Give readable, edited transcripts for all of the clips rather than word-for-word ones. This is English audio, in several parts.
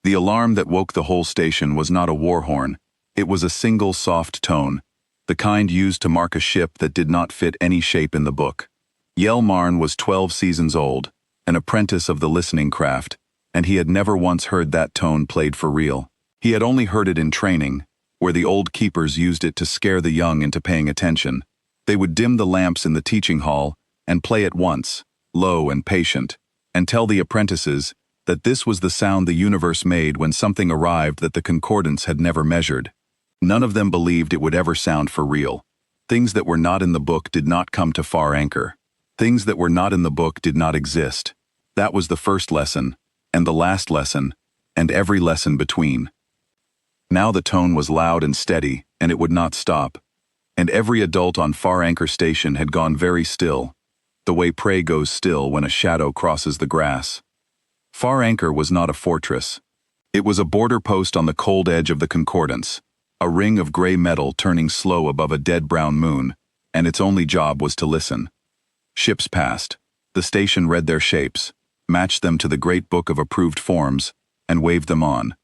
The alarm that woke the whole station was not a war horn. It was a single soft tone, the kind used to mark a ship that did not fit any shape in the book. Yelmarn was 12 seasons old, an apprentice of the listening craft, and he had never once heard that tone played for real. He had only heard it in training, where the old keepers used it to scare the young into paying attention. They would dim the lamps in the teaching hall and play at once, low and patient, and tell the apprentices that this was the sound the universe made when something arrived that the concordance had never measured. None of them believed it would ever sound for real. Things that were not in the book did not come to far anchor. Things that were not in the book did not exist. That was the first lesson, and the last lesson, and every lesson between. Now the tone was loud and steady, and it would not stop. And every adult on Far Anchor Station had gone very still, the way prey goes still when a shadow crosses the grass. Far Anchor was not a fortress. It was a border post on the cold edge of the concordance, a ring of gray metal turning slow above a dead brown moon, and its only job was to listen. Ships passed. The station read their shapes, matched them to the great book of approved forms, and waved them on.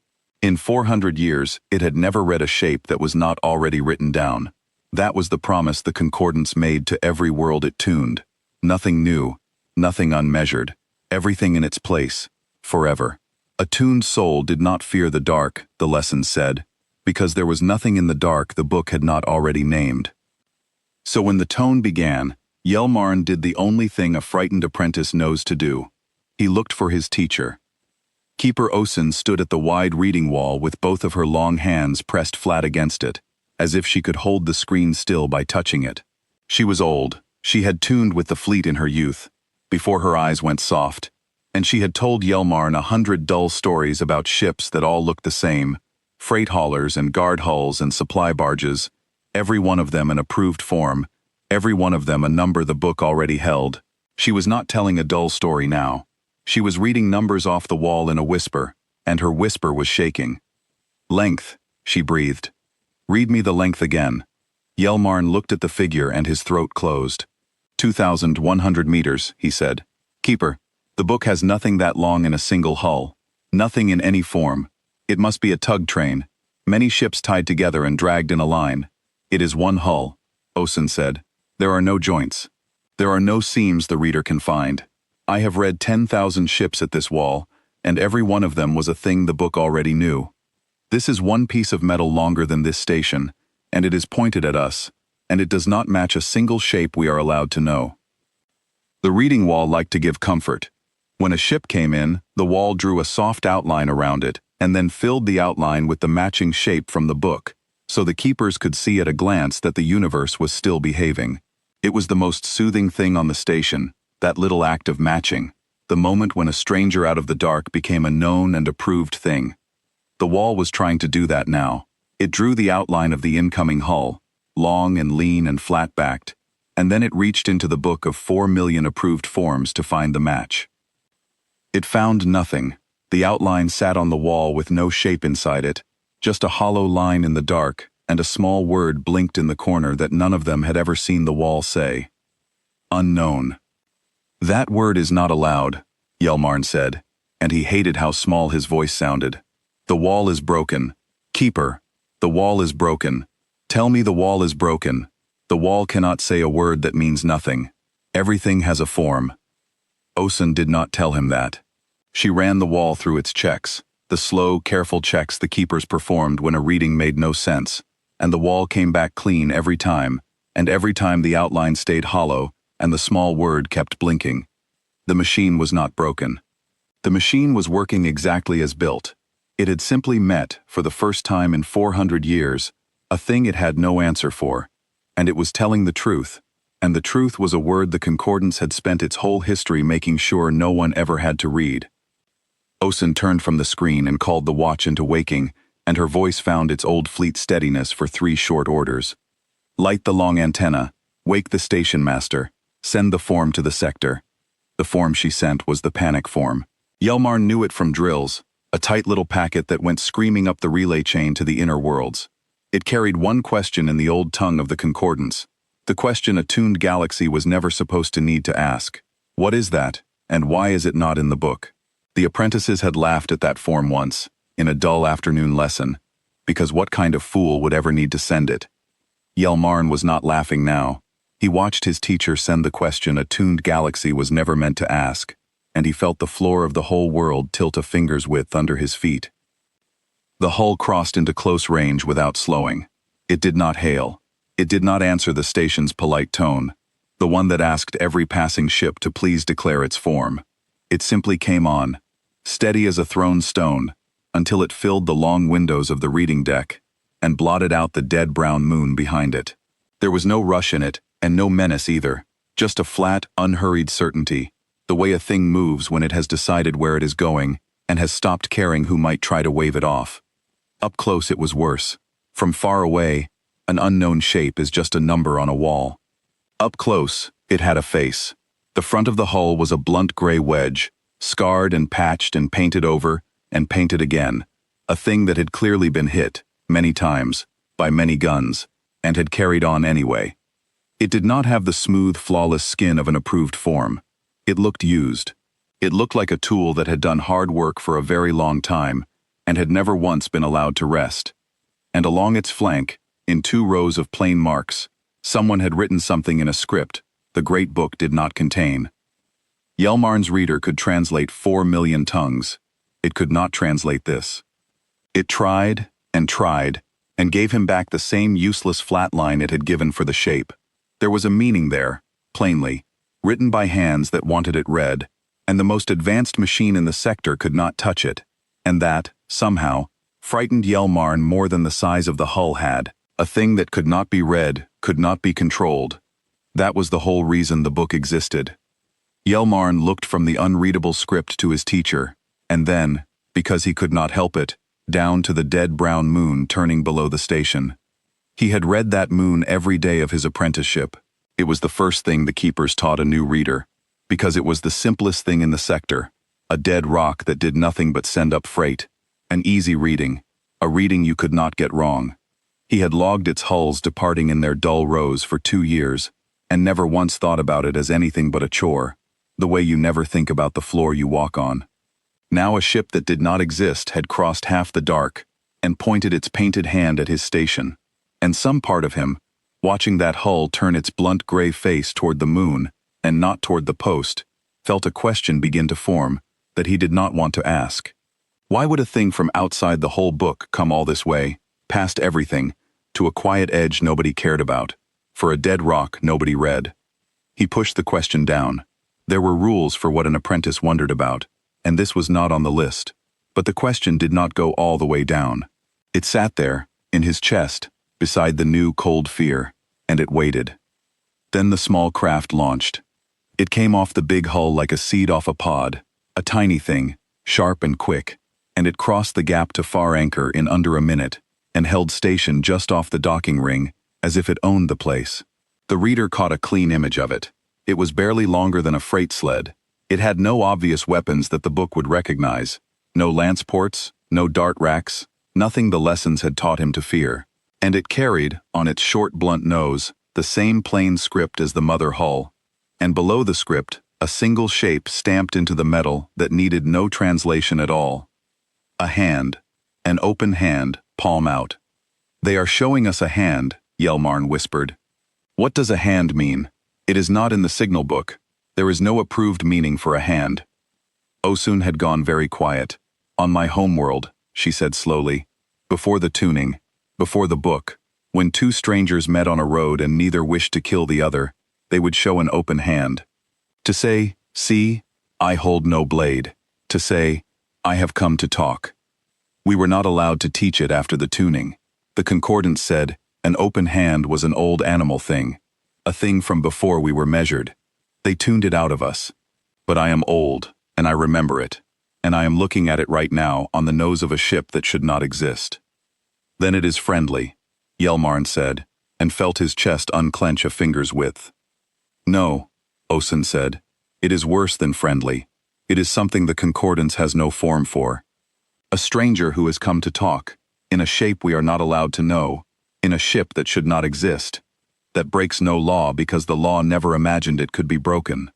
In 400 years, it had never read a shape that was not already written down. That was the promise the concordance made to every world it tuned. Nothing new, nothing unmeasured, everything in its place, forever. A tuned soul did not fear the dark, the lesson said, because there was nothing in the dark the book had not already named. So when the tone began, Yelmarn did the only thing a frightened apprentice knows to do. He looked for his teacher. Keeper Osen stood at the wide reading wall with both of her long hands pressed flat against it, as if she could hold the screen still by touching it. She was old. She had tuned with the fleet in her youth, before her eyes went soft, and she had told Yelmarn 100 dull stories about ships that all looked the same, freight haulers and guard hulls and supply barges, every one of them an approved form, every one of them a number the book already held. She was not telling a dull story now. She was reading numbers off the wall in a whisper, and her whisper was shaking. "Length," she breathed. "Read me the length again." Yelmarn looked at the figure and his throat closed. 2,100 meters, he said. "Keeper, the book has nothing that long in a single hull. Nothing in any form. It must be a tug train. Many ships tied together and dragged in a line. It is one hull," Osen said. "There are no joints. There are no seams the reader can find. I have read 10,000 ships at this wall, and every one of them was a thing the book already knew. This is one piece of metal longer than this station, and it is pointed at us, and it does not match a single shape we are allowed to know." The reading wall liked to give comfort. When a ship came in, the wall drew a soft outline around it, and then filled the outline with the matching shape from the book, so the keepers could see at a glance that the universe was still behaving. It was the most soothing thing on the station, that little act of matching, the moment when a stranger out of the dark became a known and approved thing. The wall was trying to do that now. It drew the outline of the incoming hull, long and lean and flat-backed, and then it reached into the book of 4 million approved forms to find the match. It found nothing. The outline sat on the wall with no shape inside it, just a hollow line in the dark, and a small word blinked in the corner that none of them had ever seen the wall say. Unknown. "That word is not allowed," Yelmarn said, and he hated how small his voice sounded. "The wall is broken. Keeper, the wall is broken. Tell me the wall is broken. The wall cannot say a word that means nothing. Everything has a form." Osen did not tell him that. She ran the wall through its checks, the slow, careful checks the keepers performed when a reading made no sense, and the wall came back clean every time, and every time the outline stayed hollow, and the small word kept blinking. The machine was not broken. The machine was working exactly as built. It had simply met, for the first time in 400 years, a thing it had no answer for, and it was telling the truth, and the truth was a word the concordance had spent its whole history making sure no one ever had to read. Osen turned from the screen and called the watch into waking, and her voice found its old fleet steadiness for 3 short orders. "Light the long antenna, wake the station master, send the form to the sector." The form she sent was the panic form. Yelmarn knew it from drills, a tight little packet that went screaming up the relay chain to the inner worlds. It carried one question in the old tongue of the concordance, the question a tuned galaxy was never supposed to need to ask. What is that, and why is it not in the book? The apprentices had laughed at that form once, in a dull afternoon lesson, because what kind of fool would ever need to send it? Yelmarn was not laughing now. He watched his teacher send the question a tuned galaxy was never meant to ask, and he felt the floor of the whole world tilt a finger's width under his feet. The hull crossed into close range without slowing. It did not hail. It did not answer the station's polite tone, the one that asked every passing ship to please declare its form. It simply came on, steady as a thrown stone, until it filled the long windows of the reading deck and blotted out the dead brown moon behind it. There was no rush in it, and no menace either, just a flat, unhurried certainty, the way a thing moves when it has decided where it is going and has stopped caring who might try to wave it off. Up close it was worse. From far away, an unknown shape is just a number on a wall. Up close, it had a face. The front of the hull was a blunt gray wedge, scarred and patched and painted over and painted again, a thing that had clearly been hit, many times, by many guns, and had carried on anyway. It did not have the smooth, flawless skin of an approved form. It looked used. It looked like a tool that had done hard work for a very long time and had never once been allowed to rest. And along its flank, in 2 rows of plain marks, someone had written something in a script the great book did not contain. Yelmarn's reader could translate 4 million tongues. It could not translate this. It tried, and gave him back the same useless flat line it had given for the shape. There was a meaning there, plainly, written by hands that wanted it read, and the most advanced machine in the sector could not touch it, and that, somehow, frightened Yelmarn more than the size of the hull had, a thing that could not be read, could not be controlled. That was the whole reason the book existed. Yelmarn looked from the unreadable script to his teacher, and then, because he could not help it, down to the dead brown moon turning below the station. He had read that moon every day of his apprenticeship. It was the first thing the keepers taught a new reader, because it was the simplest thing in the sector, a dead rock that did nothing but send up freight, an easy reading, a reading you could not get wrong. He had logged its hulls departing in their dull rows for 2 years, and never once thought about it as anything but a chore, the way you never think about the floor you walk on. Now a ship that did not exist had crossed half the dark and pointed its painted hand at his station, and some part of him, watching that hull turn its blunt gray face toward the moon and not toward the post, felt a question begin to form that he did not want to ask. Why would a thing from outside the whole book come all this way, past everything, to a quiet edge nobody cared about, for a dead rock nobody read? He pushed the question down. There were rules for what an apprentice wondered about, and this was not on the list, but the question did not go all the way down. It sat there, in his chest, beside the new cold fear, and it waited. Then the small craft launched. It came off the big hull like a seed off a pod, a tiny thing, sharp and quick, and it crossed the gap to far anchor in under a minute, and held station just off the docking ring, as if it owned the place. The reader caught a clean image of it. It was barely longer than a freight sled. It had no obvious weapons that the book would recognize, no lance ports, no dart racks, nothing the lessons had taught him to fear. And it carried, on its short blunt nose, the same plain script as the mother hull, and below the script, a single shape stamped into the metal that needed no translation at all. A hand, an open hand, palm out. "They are showing us a hand," Yelmarn whispered. "What does a hand mean? It is not in the signal book. There is no approved meaning for a hand." Osun had gone very quiet. "On my homeworld," she said slowly, "before the tuning, before the book, when 2 strangers met on a road and neither wished to kill the other, they would show an open hand. To say, 'See, I hold no blade.' To say, 'I have come to talk.' We were not allowed to teach it after the tuning. The concordance said, an open hand was an old animal thing, a thing from before we were measured. They tuned it out of us. But I am old, and I remember it, and I am looking at it right now on the nose of a ship that should not exist." "Then it is friendly," Yelmarn said, and felt his chest unclench a finger's width. "No," Osun said, "it is worse than friendly. It is something the concordance has no form for. A stranger who has come to talk, in a shape we are not allowed to know, in a ship that should not exist, that breaks no law because the law never imagined it could be broken."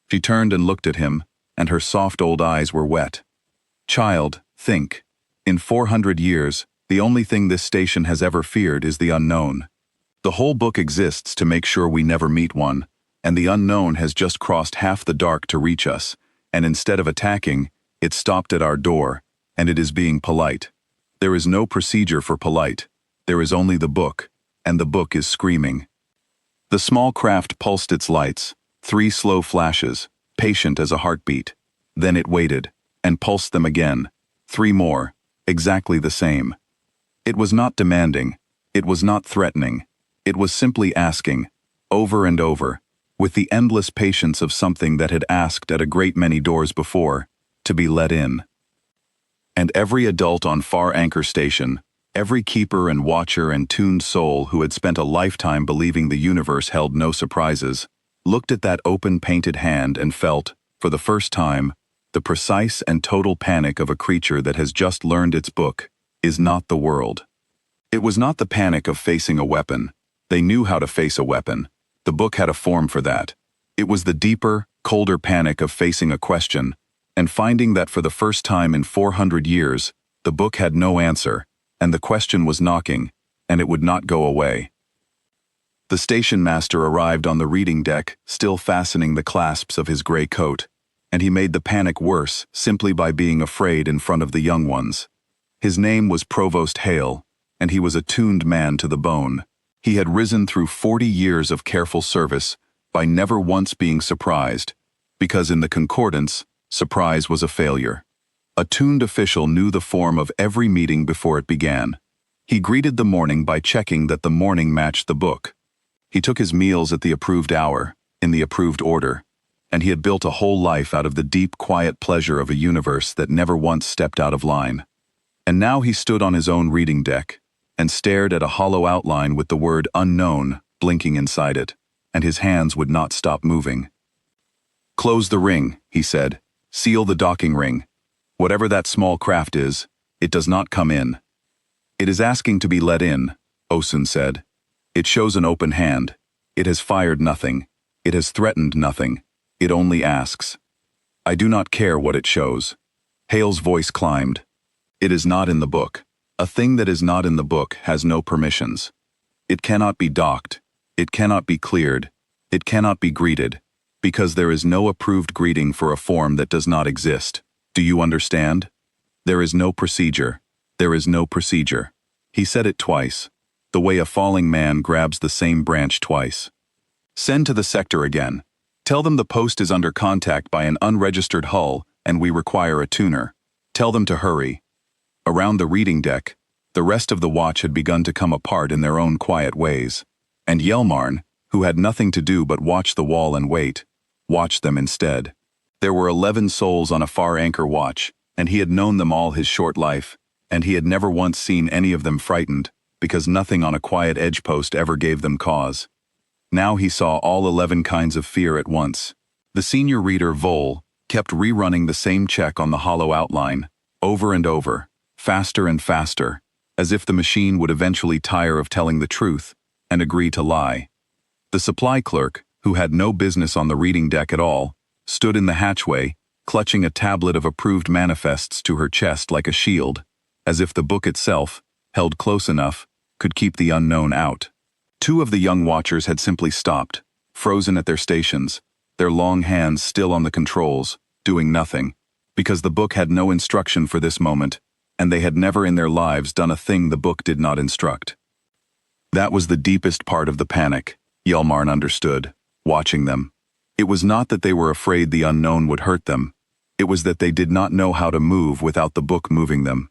She turned and looked at him, and her soft old eyes were wet. "Child, think. In 400 years, the only thing this station has ever feared is the unknown. The whole book exists to make sure we never meet one, and the unknown has just crossed half the dark to reach us, and instead of attacking, it stopped at our door, and it is being polite. There is no procedure for polite. There is only the book, and the book is screaming. The small craft pulsed its lights, 3 slow flashes, patient as a heartbeat. Then it waited, and pulsed them again, 3 more, exactly the same. It was not demanding, it was not threatening, it was simply asking, over and over, with the endless patience of something that had asked at a great many doors before, to be let in. And every adult on Far Anchor Station, every keeper and watcher and tuned soul who had spent a lifetime believing the universe held no surprises, looked at that open painted hand and felt, for the first time, the precise and total panic of a creature that has just learned its book is not the world. It was not the panic of facing a weapon. They knew how to face a weapon. The book had a form for that. It was the deeper, colder panic of facing a question, and finding that for the first time in 400 years, the book had no answer, and the question was knocking, and it would not go away. The station master arrived on the reading deck, still fastening the clasps of his gray coat, and he made the panic worse simply by being afraid in front of the young ones. His name was Provost Hale, and he was a tuned man to the bone. He had risen through 40 years of careful service by never once being surprised, because in the concordance, surprise was a failure. A tuned official knew the form of every meeting before it began. He greeted the morning by checking that the morning matched the book. He took his meals at the approved hour, in the approved order, and he had built a whole life out of the deep, quiet pleasure of a universe that never once stepped out of line. And now he stood on his own reading deck, and stared at a hollow outline with the word unknown blinking inside it, and his hands would not stop moving. "Close the ring," he said. "Seal the docking ring. Whatever that small craft is, it does not come in." "It is asking to be let in," Osun said. "It shows an open hand. It has fired nothing. It has threatened nothing. It only asks. I do not care what it shows." Hale's voice climbed. "It is not in the book. A thing that is not in the book has no permissions. It cannot be docked. It cannot be cleared. It cannot be greeted, because there is no approved greeting for a form that does not exist. Do you understand? There is no procedure. There is no procedure." He said it twice, the way a falling man grabs the same branch twice. "Send to the sector again. Tell them the post is under contact by an unregistered hull and we require a tuner. Tell them to hurry." Around the reading deck, the rest of the watch had begun to come apart in their own quiet ways, and Yelmarn, who had nothing to do but watch the wall and wait, watched them instead. There were 11 souls on a Far Anchor watch, and he had known them all his short life, and he had never once seen any of them frightened, because nothing on a quiet edge post ever gave them cause. Now he saw all 11 kinds of fear at once. The senior reader, Vol, kept rerunning the same check on the hollow outline, over and over, faster and faster, as if the machine would eventually tire of telling the truth and agree to lie. The supply clerk, who had no business on the reading deck at all, stood in the hatchway, clutching a tablet of approved manifests to her chest like a shield, as if the book itself, held close enough, could keep the unknown out. 2 of the young watchers had simply stopped, frozen at their stations, their long hands still on the controls, doing nothing, because the book had no instruction for this moment, and they had never in their lives done a thing the book did not instruct. That was the deepest part of the panic, Yelmarn understood, watching them. It was not that they were afraid the unknown would hurt them. It was that they did not know how to move without the book moving them.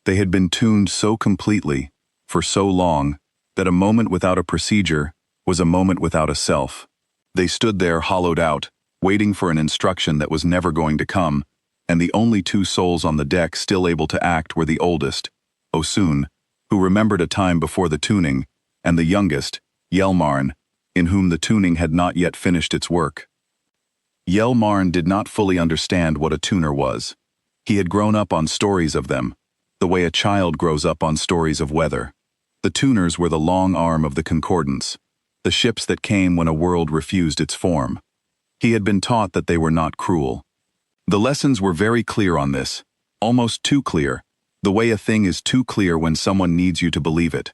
They had been tuned so completely, for so long, that a moment without a procedure was a moment without a self. They stood there hollowed out, waiting for an instruction that was never going to come, and the only 2 souls on the deck still able to act were the oldest, Osun, who remembered a time before the tuning, and the youngest, Yelmarn, in whom the tuning had not yet finished its work. Yelmarn did not fully understand what a tuner was. He had grown up on stories of them, the way a child grows up on stories of weather. The tuners were the long arm of the concordance, the ships that came when a world refused its form. He had been taught that they were not cruel. The lessons were very clear on this, almost too clear, The way a thing is too clear when someone needs you to believe it.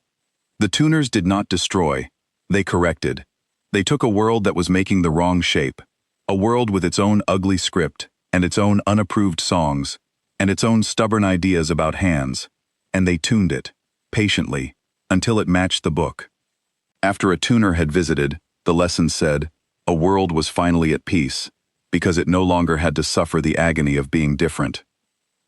The tuners did not destroy. They corrected. They took a world that was making the wrong shape, a world with its own ugly script, and its own unapproved songs, and its own stubborn ideas about hands, and they tuned it, patiently, until it matched the book. After a tuner had visited, the lesson said, a world was finally at peace, because it no longer had to suffer the agony of being different.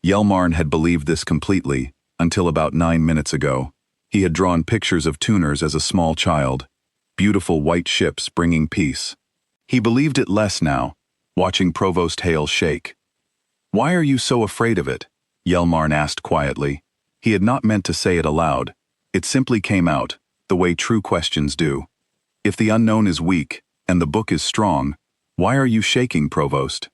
Yelmarn had believed this completely, until about 9 minutes ago. He had drawn pictures of tuners as a small child, beautiful white ships bringing peace. He believed it less now, watching Provost Hale shake. "Why are you so afraid of it?" Yelmarn asked quietly. He had not meant to say it aloud. It simply came out, the way true questions do. "If the unknown is weak, and the book is strong, why are you shaking, Provost?"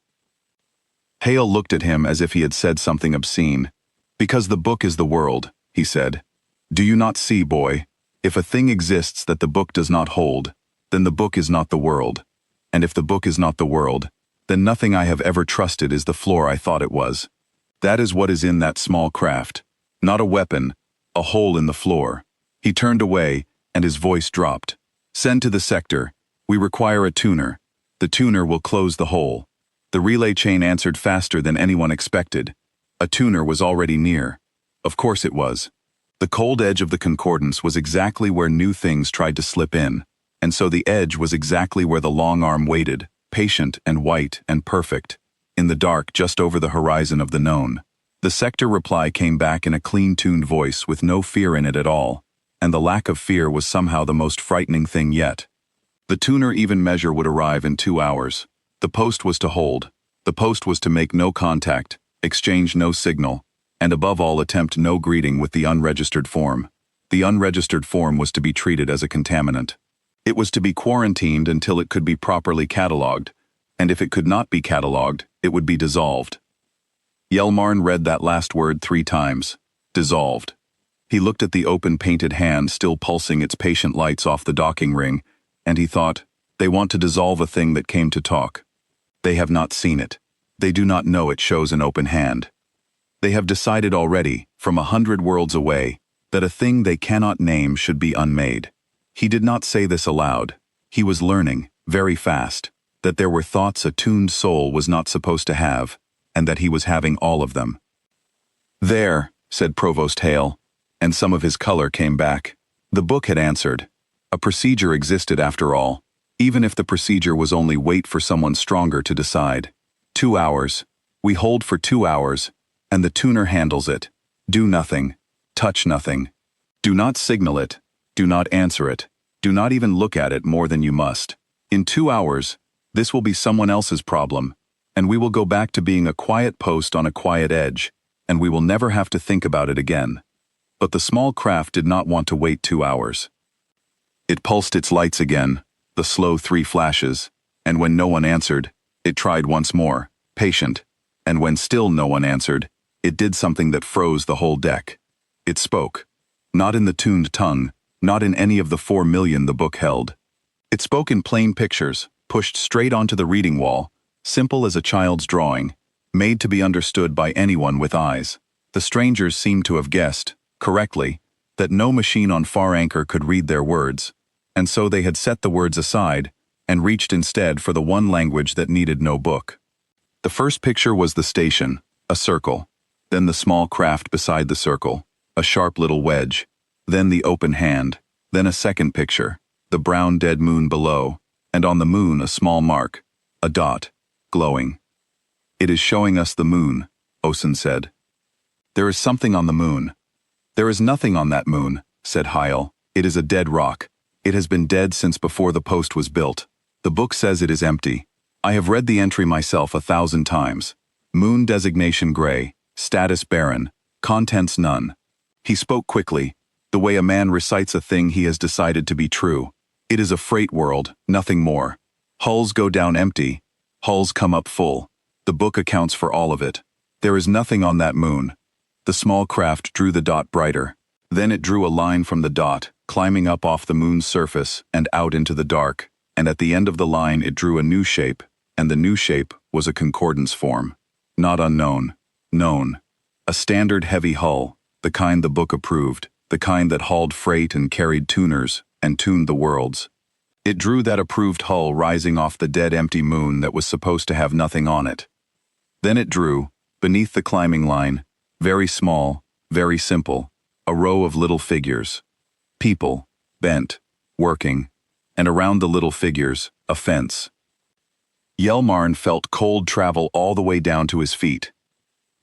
Hale looked at him as if he had said something obscene. "Because the book is the world," he said. "Do you not see, boy? If a thing exists that the book does not hold, then the book is not the world. And if the book is not the world, then nothing I have ever trusted is the floor I thought it was. That is what is in that small craft. Not a weapon, a hole in the floor." He turned away, and his voice dropped. "Send to the sector. We require a tuner. The tuner will close the hole." The relay chain answered faster than anyone expected. A tuner was already near. Of course it was. The cold edge of the concordance was exactly where new things tried to slip in, and so the edge was exactly where the long arm waited, patient and white and perfect, in the dark just over the horizon of the known. The sector reply came back in a clean-tuned voice with no fear in it at all, and the lack of fear was somehow the most frightening thing yet. The tuner even measure would arrive in 2 hours. The post was to hold. The post was to make no contact, exchange no signal, and above all attempt no greeting with the unregistered form. The unregistered form was to be treated as a contaminant. It was to be quarantined until it could be properly catalogued, and if it could not be catalogued, it would be dissolved. Yelmarn read that last word 3 times. Dissolved. He looked at the open painted hand still pulsing its patient lights off the docking ring, and he thought, they want to dissolve a thing that came to talk. They have not seen it. They do not know it shows an open hand. They have decided already, from 100 worlds away, that a thing they cannot name should be unmade. He did not say this aloud. He was learning, very fast, that there were thoughts a tuned soul was not supposed to have, and that he was having all of them. "There," said Provost Hale, and some of his color came back. The book had answered. A procedure existed after all, even if the procedure was only wait for someone stronger to decide. 2 hours. We hold for 2 hours, and the tuner handles it. Do nothing. Touch nothing. Do not signal it. Do not answer it. Do not even look at it more than you must. In 2 hours, this will be someone else's problem, and we will go back to being a quiet post on a quiet edge, and we will never have to think about it again." But the small craft did not want to wait 2 hours. It pulsed its lights again, the slow 3 flashes, and when no one answered, it tried once more, patient, and when still no one answered, it did something that froze the whole deck. It spoke. Not in the tuned tongue, not in any of the 4 million the book held. It spoke in plain pictures, pushed straight onto the reading wall, simple as a child's drawing, made to be understood by anyone with eyes. The strangers seemed to have guessed, correctly, that no machine on far anchor could read their words, and so they had set the words aside and reached instead for the one language that needed no book. The first picture was the station, a circle, then the small craft beside the circle, a sharp little wedge, then the open hand, then a second picture, the brown dead moon below, and on the moon a small mark, a dot, glowing. "It is showing us the moon," Osen said. "There is something on the moon." "There is nothing on that moon," said Hyle. "It is a dead rock. It has been dead since before the post was built. The book says it is empty. I have read the entry myself 1,000 times. Moon designation gray, status barren, contents none." He spoke quickly, the way a man recites a thing he has decided to be true. "It is a freight world, nothing more. Hulls go down empty, hulls come up full. The book accounts for all of it. There is nothing on that moon." The small craft drew the dot brighter. Then it drew a line from the dot, climbing up off the moon's surface and out into the dark, and at the end of the line it drew a new shape, and the new shape was a concordance form. Not unknown. Known. A standard heavy hull, the kind the book approved, the kind that hauled freight and carried tuners and tuned the worlds. It drew that approved hull rising off the dead empty moon that was supposed to have nothing on it. Then it drew, beneath the climbing line, very small, very simple, a row of little figures. People, bent, working, and around the little figures, a fence. Yelmarn felt cold travel all the way down to his feet.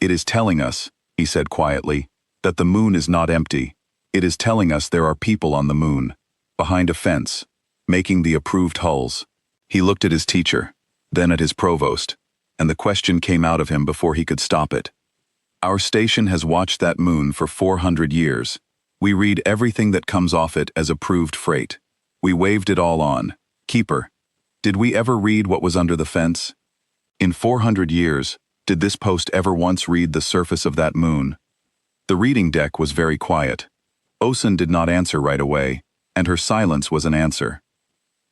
It is telling us, he said quietly, that the moon is not empty. It is telling us there are people on the moon, behind a fence, making the approved hulls. He looked at his teacher, then at his provost, and the question came out of him before he could stop it. Our station has watched that moon for 400 years. We read everything that comes off it as approved freight. We waved it all on. Keeper, did we ever read what was under the fence? In 400 years, did this post ever once read the surface of that moon? The reading deck was very quiet. Osun did not answer right away, and her silence was an answer.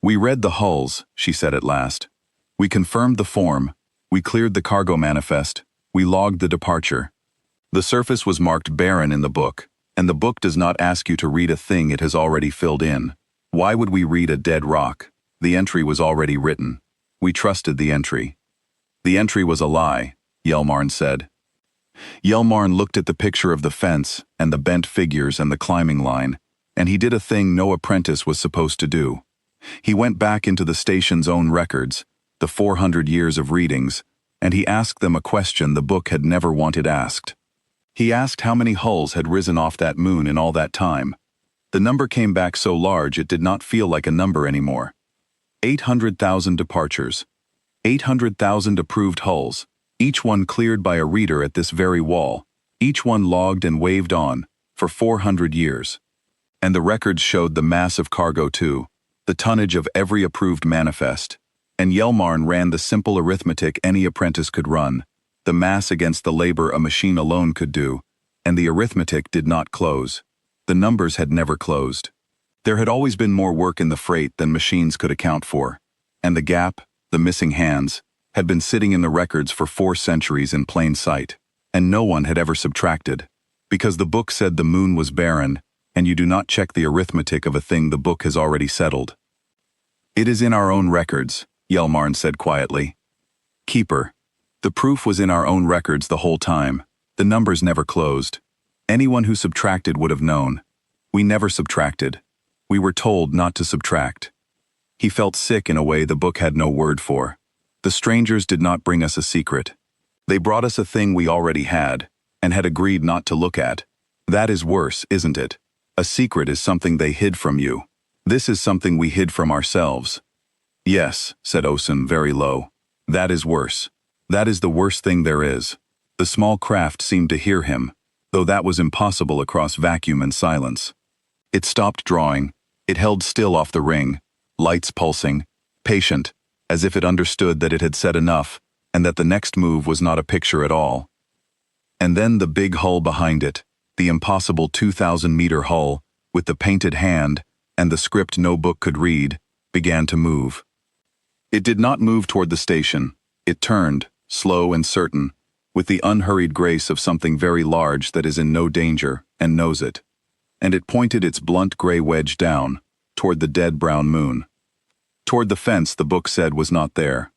We read the hulls, she said at last. We confirmed the form. We cleared the cargo manifest. We logged the departure. The surface was marked barren in the book, and the book does not ask you to read a thing it has already filled in. Why would we read a dead rock? The entry was already written. We trusted the entry. The entry was a lie, Yelmarn said. Yelmarn looked at the picture of the fence and the bent figures and the climbing line, and he did a thing no apprentice was supposed to do. He went back into the station's own records, the 400 years of readings, and he asked them a question the book had never wanted asked. He asked how many hulls had risen off that moon in all that time. The number came back so large it did not feel like a number anymore. 800,000 departures. 800,000 approved hulls, each one cleared by a reader at this very wall, each one logged and waved on, for 400 years. And the records showed the mass of cargo too, the tonnage of every approved manifest. And Yelmarn ran the simple arithmetic any apprentice could run, the mass against the labor a machine alone could do, and the arithmetic did not close. The numbers had never closed. There had always been more work in the freight than machines could account for, and the gap, the missing hands, had been sitting in the records for 4 centuries in plain sight, and no one had ever subtracted, because the book said the moon was barren, and you do not check the arithmetic of a thing the book has already settled. It is in our own records, Yelmarn said quietly. Keeper, the proof was in our own records the whole time. The numbers never closed. Anyone who subtracted would have known. We never subtracted. We were told not to subtract. He felt sick in a way the book had no word for. The strangers did not bring us a secret. They brought us a thing we already had, and had agreed not to look at. That is worse, isn't it? A secret is something they hid from you. This is something we hid from ourselves. Yes, said Osun very low. That is worse. That is the worst thing there is. The small craft seemed to hear him, though that was impossible across vacuum and silence. It stopped drawing. It held still off the ring, lights pulsing, patient, as if it understood that it had said enough, and that the next move was not a picture at all. And then the big hull behind it, the impossible 2,000-meter hull, with the painted hand, and the script no book could read, began to move. It did not move toward the station. It turned, slow and certain, with the unhurried grace of something very large that is in no danger and knows it. And it pointed its blunt gray wedge down, toward the dead brown moon. Toward the fence the book said was not there.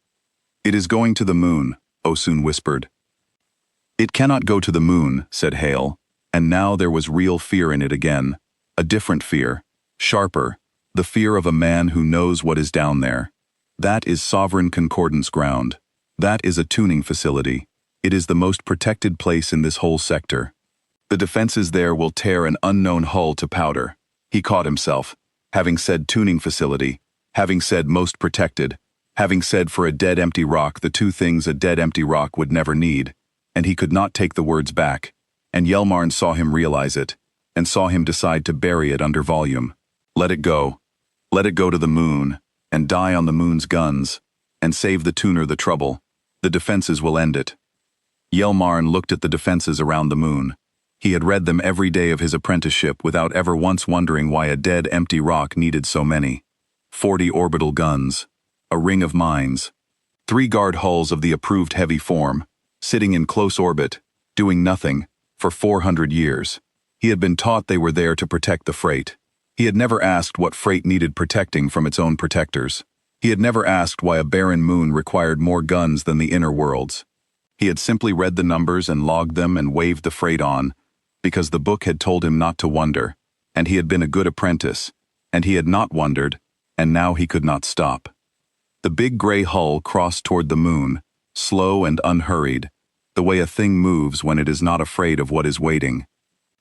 It is going to the moon, Osun whispered. It cannot go to the moon, said Hale, and now there was real fear in it again, a different fear, sharper, the fear of a man who knows what is down there. That is sovereign concordance ground. That is a tuning facility. It is the most protected place in this whole sector. The defenses there will tear an unknown hull to powder. He caught himself, having said tuning facility, having said most protected, having said for a dead empty rock the two things a dead empty rock would never need, and he could not take the words back, and Yelmarn saw him realize it, and saw him decide to bury it under volume. Let it go. Let it go to the moon, and die on the moon's guns, and save the tuner the trouble. The defenses will end it. Yelmarn looked at the defenses around the moon. He had read them every day of his apprenticeship without ever once wondering why a dead empty rock needed so many. 40 orbital guns, a ring of mines, 3 guard hulls of the approved heavy form, sitting in close orbit, doing nothing, for 400 years. He had been taught they were there to protect the freight. He had never asked what freight needed protecting from its own protectors. He had never asked why a barren moon required more guns than the inner worlds. He had simply read the numbers and logged them and waved the freight on, because the book had told him not to wonder, and he had been a good apprentice, and he had not wondered, and now he could not stop. The big gray hull crossed toward the moon, slow and unhurried, the way a thing moves when it is not afraid of what is waiting.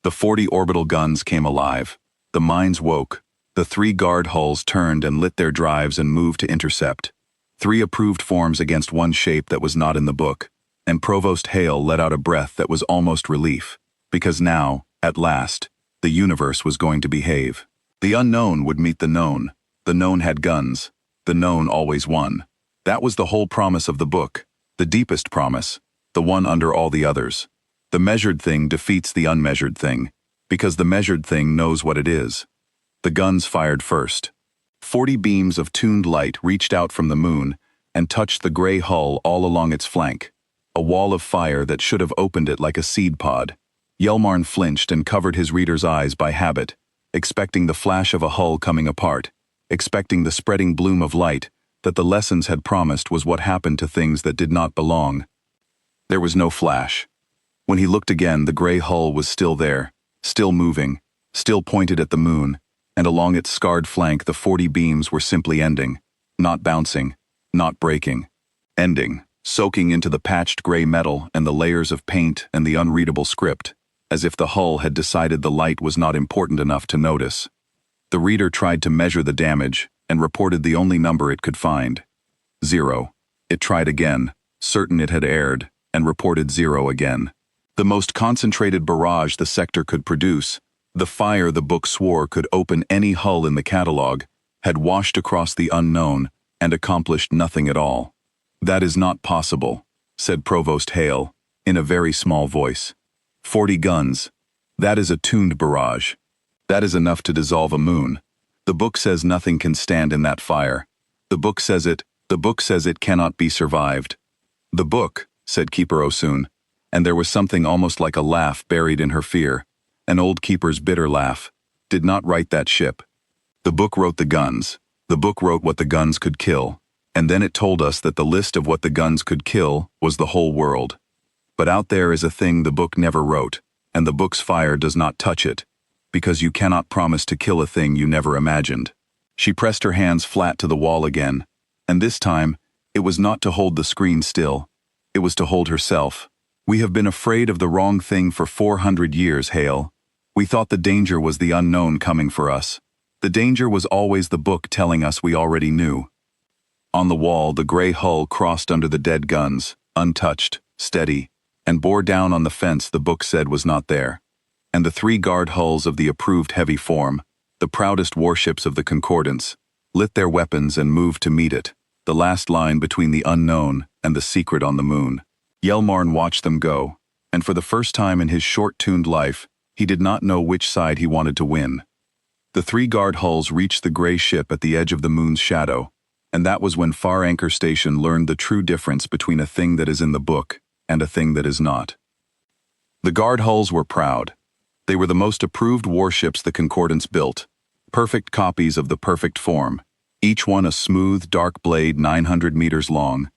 The 40 orbital guns came alive. The mines woke. The 3 guard hulls turned and lit their drives and moved to intercept. 3 approved forms against 1 shape that was not in the book, and Provost Hale let out a breath that was almost relief, because now, at last, the universe was going to behave. The unknown would meet the known. The known had guns. The known always won. That was the whole promise of the book, the deepest promise, the one under all the others. The measured thing defeats the unmeasured thing, because the measured thing knows what it is. The guns fired first. 40 beams of tuned light reached out from the moon and touched the gray hull all along its flank, a wall of fire that should have opened it like a seed pod. Yelmarn flinched and covered his reader's eyes by habit, expecting the flash of a hull coming apart, expecting the spreading bloom of light that the lessons had promised was what happened to things that did not belong. There was no flash. When he looked again, the gray hull was still there, still moving, still pointed at the moon, and along its scarred flank the 40 beams were simply ending, not bouncing, not breaking, ending, soaking into the patched gray metal and the layers of paint and the unreadable script, as if the hull had decided the light was not important enough to notice. The reader tried to measure the damage and reported the only number it could find. 0. It tried again, certain it had erred, and reported 0 again. The most concentrated barrage the sector could produce, the fire the book swore could open any hull in the catalog, had washed across the unknown and accomplished nothing at all. "That is not possible," said Provost Hale, in a very small voice. 40 guns. That is a tuned barrage. That is enough to dissolve a moon. The book says nothing can stand in that fire. The book says it cannot be survived. "The book," said Keeper Osun, and there was something almost like a laugh buried in her fear, an old keeper's bitter laugh, "did not write that ship. The book wrote the guns. The book wrote what the guns could kill, and then it told us that the list of what the guns could kill was the whole world. But out there is a thing the book never wrote, and the book's fire does not touch it, because you cannot promise to kill a thing you never imagined." She pressed her hands flat to the wall again, and this time, it was not to hold the screen still. It was to hold herself. "We have been afraid of the wrong thing for 400 years, Hale. We thought the danger was the unknown coming for us. The danger was always the book telling us we already knew." On the wall, the gray hull crossed under the dead guns, untouched, steady, and bore down on the fence the book said was not there. And the 3 guard hulls of the approved heavy form, the proudest warships of the Concordance, lit their weapons and moved to meet it, the last line between the unknown and the secret on the moon. Yelmarn watched them go, and for the first time in his short-tuned life, he did not know which side he wanted to win. The 3 guard hulls reached the gray ship at the edge of the moon's shadow, and that was when Far Anchor Station learned the true difference between a thing that is in the book and a thing that is not. The guard hulls were proud. They were the most approved warships the Concordance built, perfect copies of the perfect form, each one a smooth, dark blade 900 meters long,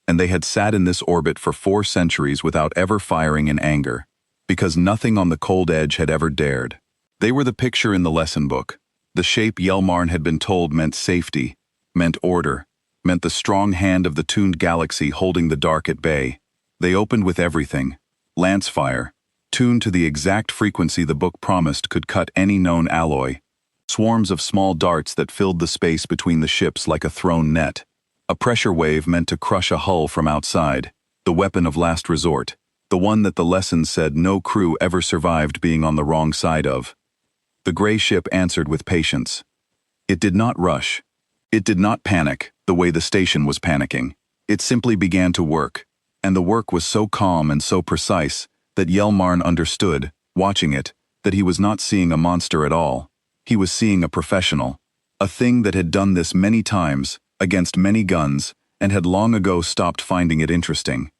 and they had sat in this orbit for 4 centuries without ever firing in anger, because nothing on the cold edge had ever dared. They were the picture in the lesson book. The shape Yelmarn had been told meant safety, meant order, meant the strong hand of the tuned galaxy holding the dark at bay. They opened with everything, lance fire, tuned to the exact frequency the book promised could cut any known alloy, swarms of small darts that filled the space between the ships like a thrown net, a pressure wave meant to crush a hull from outside, the weapon of last resort, the one that the lessons said no crew ever survived being on the wrong side of. The gray ship answered with patience. It did not rush. It did not panic the way the station was panicking. It simply began to work, and the work was so calm and so precise that Yelmarn understood, watching it, that he was not seeing a monster at all. He was seeing a professional, a thing that had done this many times, against many guns, and had long ago stopped finding it interesting.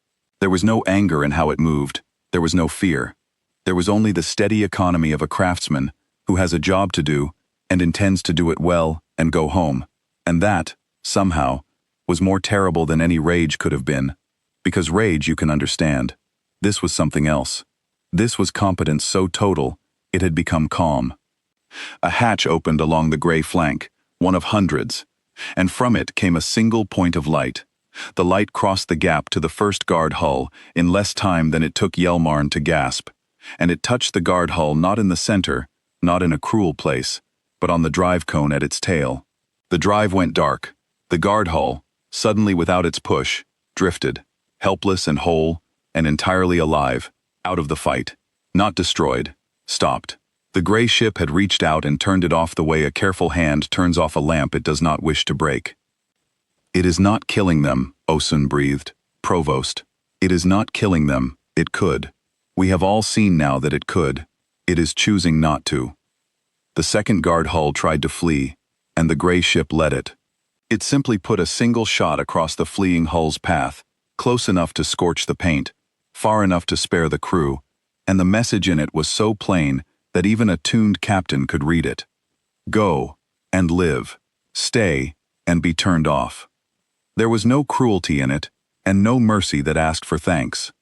There was no anger in how it moved. There was no fear. There was only the steady economy of a craftsman who has a job to do and intends to do it well and go home. And that, somehow, was more terrible than any rage could have been. Because rage you can understand. This was something else. This was competence so total, it had become calm. A hatch opened along the gray flank, one of hundreds, and from it came a single point of light. The light crossed the gap to the first guard hull in less time than it took Yelmarn to gasp, and it touched the guard hull not in the center, not in a cruel place, but on the drive cone at its tail. The drive went dark. The guard hull, suddenly without its push, drifted, helpless and whole, and entirely alive, out of the fight. Not destroyed, stopped. The gray ship had reached out and turned it off the way a careful hand turns off a lamp it does not wish to break. It is not killing them, Osun breathed. Provost. It is not killing them, it could. We have all seen now that it could. It is choosing not to. The second guard hull tried to flee, and the gray ship let it. It simply put a single shot across the fleeing hull's path, close enough to scorch the paint, far enough to spare the crew, and the message in it was so plain that even a tuned captain could read it. Go, and live. Stay, and be turned off. There was no cruelty in it, and no mercy that asked for thanks.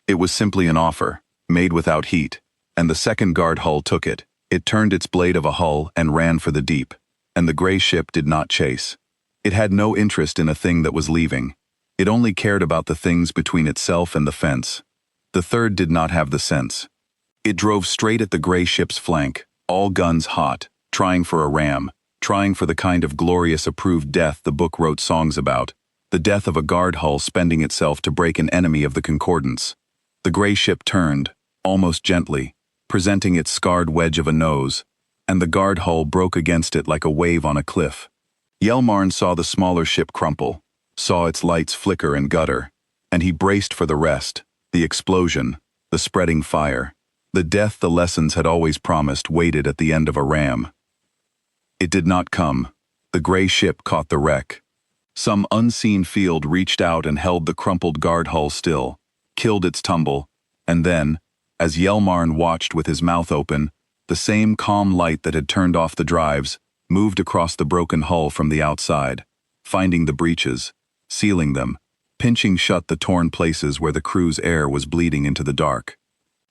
It was simply an offer, made without heat, and the second guard hull took it. It turned its blade of a hull and ran for the deep, and the gray ship did not chase. It had no interest in a thing that was leaving. It only cared about the things between itself and the fence. The third did not have the sense. It drove straight at the gray ship's flank, all guns hot, trying for a ram, trying for the kind of glorious approved death the book wrote songs about, the death of a guard hull spending itself to break an enemy of the concordance. The gray ship turned, almost gently, presenting its scarred wedge of a nose, and the guard hull broke against it like a wave on a cliff. Yelmarn saw the smaller ship crumple, saw its lights flicker and gutter, and he braced for the rest, the explosion, the spreading fire. The death the lessons had always promised waited at the end of a ram. It did not come. The gray ship caught the wreck. Some unseen field reached out and held the crumpled guard hull still, killed its tumble, and then, as Yelmarn watched with his mouth open, the same calm light that had turned off the drives moved across the broken hull from the outside, finding the breaches, sealing them, pinching shut the torn places where the crew's air was bleeding into the dark.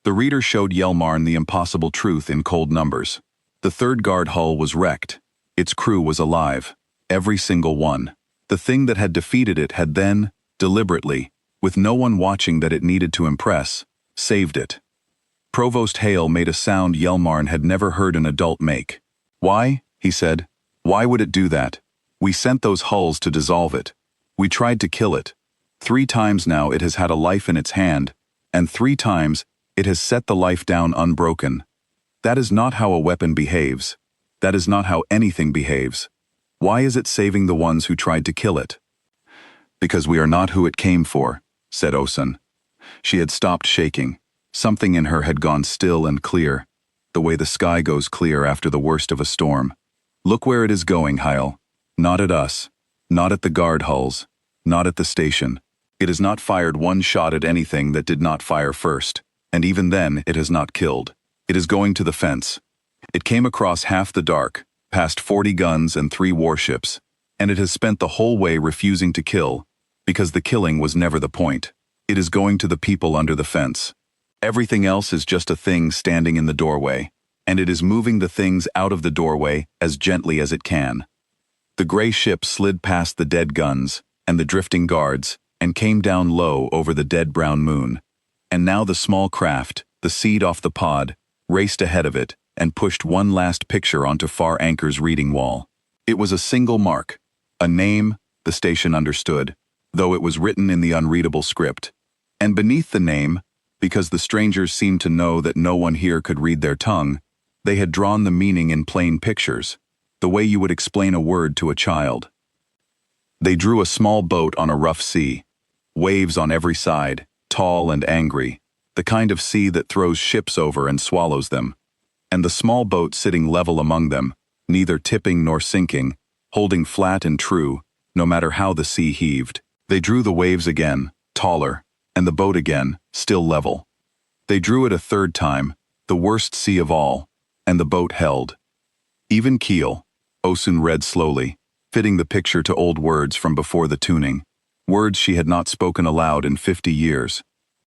The reader showed Yelmarn the impossible truth in cold numbers. The third guard hull was wrecked. Its crew was alive. Every single one. The thing that had defeated it had then, deliberately, with no one watching that it needed to impress, saved it. Provost Hale made a sound Yelmarn had never heard an adult make. Why? He said. Why would it do that? We sent those hulls to dissolve it. We tried to kill it. 3 times now it has had a life in its hand, and 3 times it has set the life down unbroken. That is not how a weapon behaves. That is not how anything behaves. Why is it saving the ones who tried to kill it? Because we are not who it came for, said Osun. She had stopped shaking. Something in her had gone still and clear, the way the sky goes clear after the worst of a storm. Look where it is going, Hyle. Not at us. Not at the guard hulls. Not at the station. It has not fired one shot at anything that did not fire first. And even then, it has not killed. It is going to the fence. It came across half the dark, past 40 guns and 3 warships, and it has spent the whole way refusing to kill, because the killing was never the point. It is going to the people under the fence. Everything else is just a thing standing in the doorway, and it is moving the things out of the doorway as gently as it can. The gray ship slid past the dead guns and the drifting guards and came down low over the dead brown moon. And now the small craft, the seed off the pod, raced ahead of it and pushed one last picture onto Far Anchor's reading wall. It was a single mark, a name, the station understood, though it was written in the unreadable script. And beneath the name, because the strangers seemed to know that no one here could read their tongue, they had drawn the meaning in plain pictures, the way you would explain a word to a child. They drew a small boat on a rough sea, waves on every side, tall and angry, the kind of sea that throws ships over and swallows them, and the small boat sitting level among them, neither tipping nor sinking, holding flat and true, no matter how the sea heaved. They drew the waves again, taller, and the boat again, still level. They drew it a third time, the worst sea of all, and the boat held. Even keel, Osun read slowly, fitting the picture to old words from before the tuning, words she had not spoken aloud in 50 years.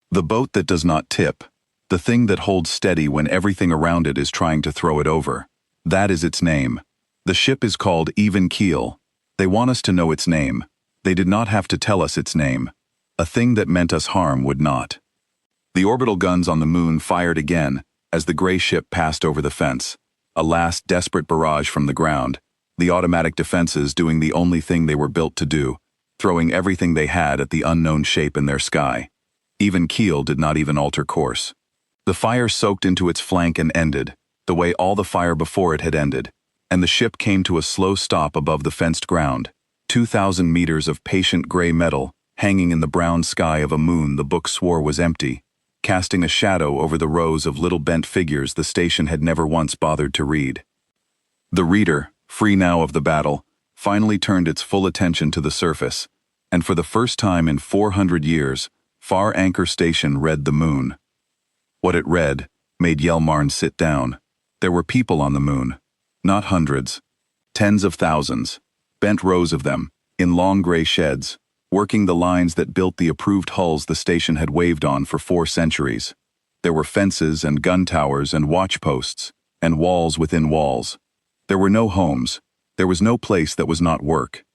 The boat that does not tip, the thing that holds steady when everything around it is trying to throw it over. That is its name. The ship is called Even Keel. They want us to know its name. They did not have to tell us its name. A thing that meant us harm would not. The orbital guns on the moon fired again as the gray ship passed over the fence, a last desperate barrage from the ground, the automatic defenses doing the only thing they were built to do, throwing everything they had at the unknown shape in their sky. Even keel did not even alter course. The fire soaked into its flank and ended, the way all the fire before it had ended, and the ship came to a slow stop above the fenced ground, 2,000 meters of patient gray metal hanging in the brown sky of a moon the book swore was empty, casting a shadow over the rows of little bent figures the station had never once bothered to read. The reader, free now of the battle, finally turned its full attention to the surface, and for the first time in 400 years, Far Anchor Station read the moon. What it read made Yelmarn sit down. There were people on the moon. Not hundreds. Tens of thousands. Bent rows of them, in long gray sheds, working the lines that built the approved hulls the station had waved on for 4 centuries. There were fences and gun towers and watch posts, and walls within walls. There were no homes. There was no place that was not work.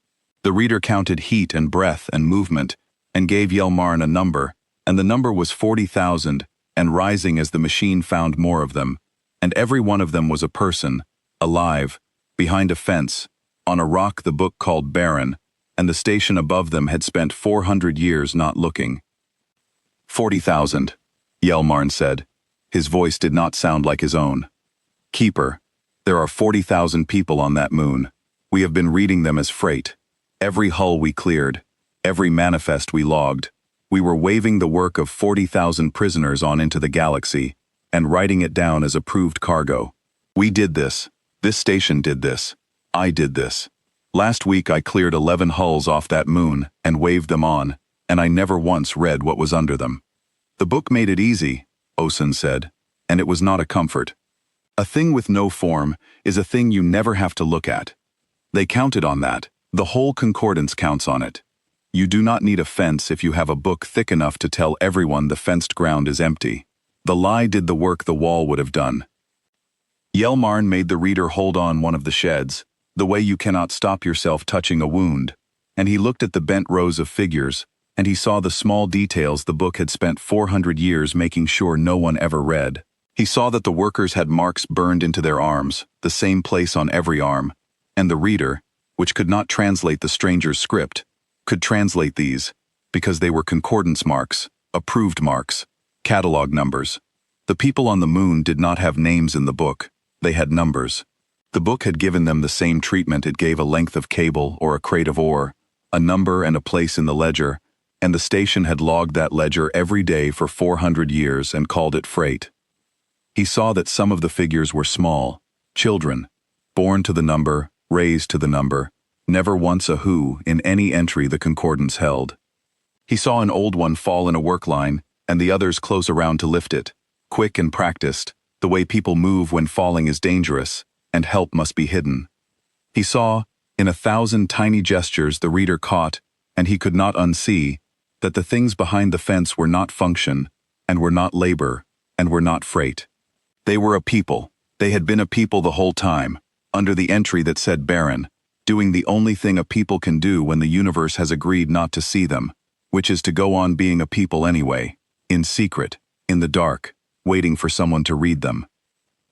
The reader counted heat and breath and movement, and gave Yelmarn a number, and the number was 40,000, and rising as the machine found more of them, and every one of them was a person, alive, behind a fence, on a rock the book called barren, and the station above them had spent 400 years not looking. 40,000, Yelmarn said. His voice did not sound like his own. Keeper, there are 40,000 people on that moon. We have been reading them as freight. Every hull we cleared, every manifest we logged. We were waving the work of 40,000 prisoners on into the galaxy, and writing it down as approved cargo. We did this. This station did this. I did this. Last week I cleared 11 hulls off that moon and waved them on, and I never once read what was under them. The book made it easy, Osun said, and it was not a comfort. A thing with no form is a thing you never have to look at. They counted on that. The whole concordance counts on it. You do not need a fence if you have a book thick enough to tell everyone the fenced ground is empty. The lie did the work the wall would have done. Yelmarn made the reader hold on one of the sheds, the way you cannot stop yourself touching a wound, and he looked at the bent rows of figures, and he saw the small details the book had spent 400 years making sure no one ever read. He saw that the workers had marks burned into their arms, the same place on every arm, and the reader, which could not translate the stranger's script, could translate these, because they were concordance marks, approved marks, catalog numbers. The people on the moon did not have names in the book, they had numbers. The book had given them the same treatment it gave a length of cable or a crate of ore, a number and a place in the ledger, and the station had logged that ledger every day for 400 years and called it freight. He saw that some of the figures were small, children, born to the number, raised to the number, never once a who in any entry the concordance held. He saw an old one fall in a work line, and the others close around to lift it, quick and practiced, the way people move when falling is dangerous, and help must be hidden. He saw, in 1,000 tiny gestures the reader caught, and he could not unsee, that the things behind the fence were not function, and were not labor, and were not freight. They were a people. They had been a people the whole time, under the entry that said barren, doing the only thing a people can do when the universe has agreed not to see them, which is to go on being a people anyway, in secret, in the dark, waiting for someone to read them.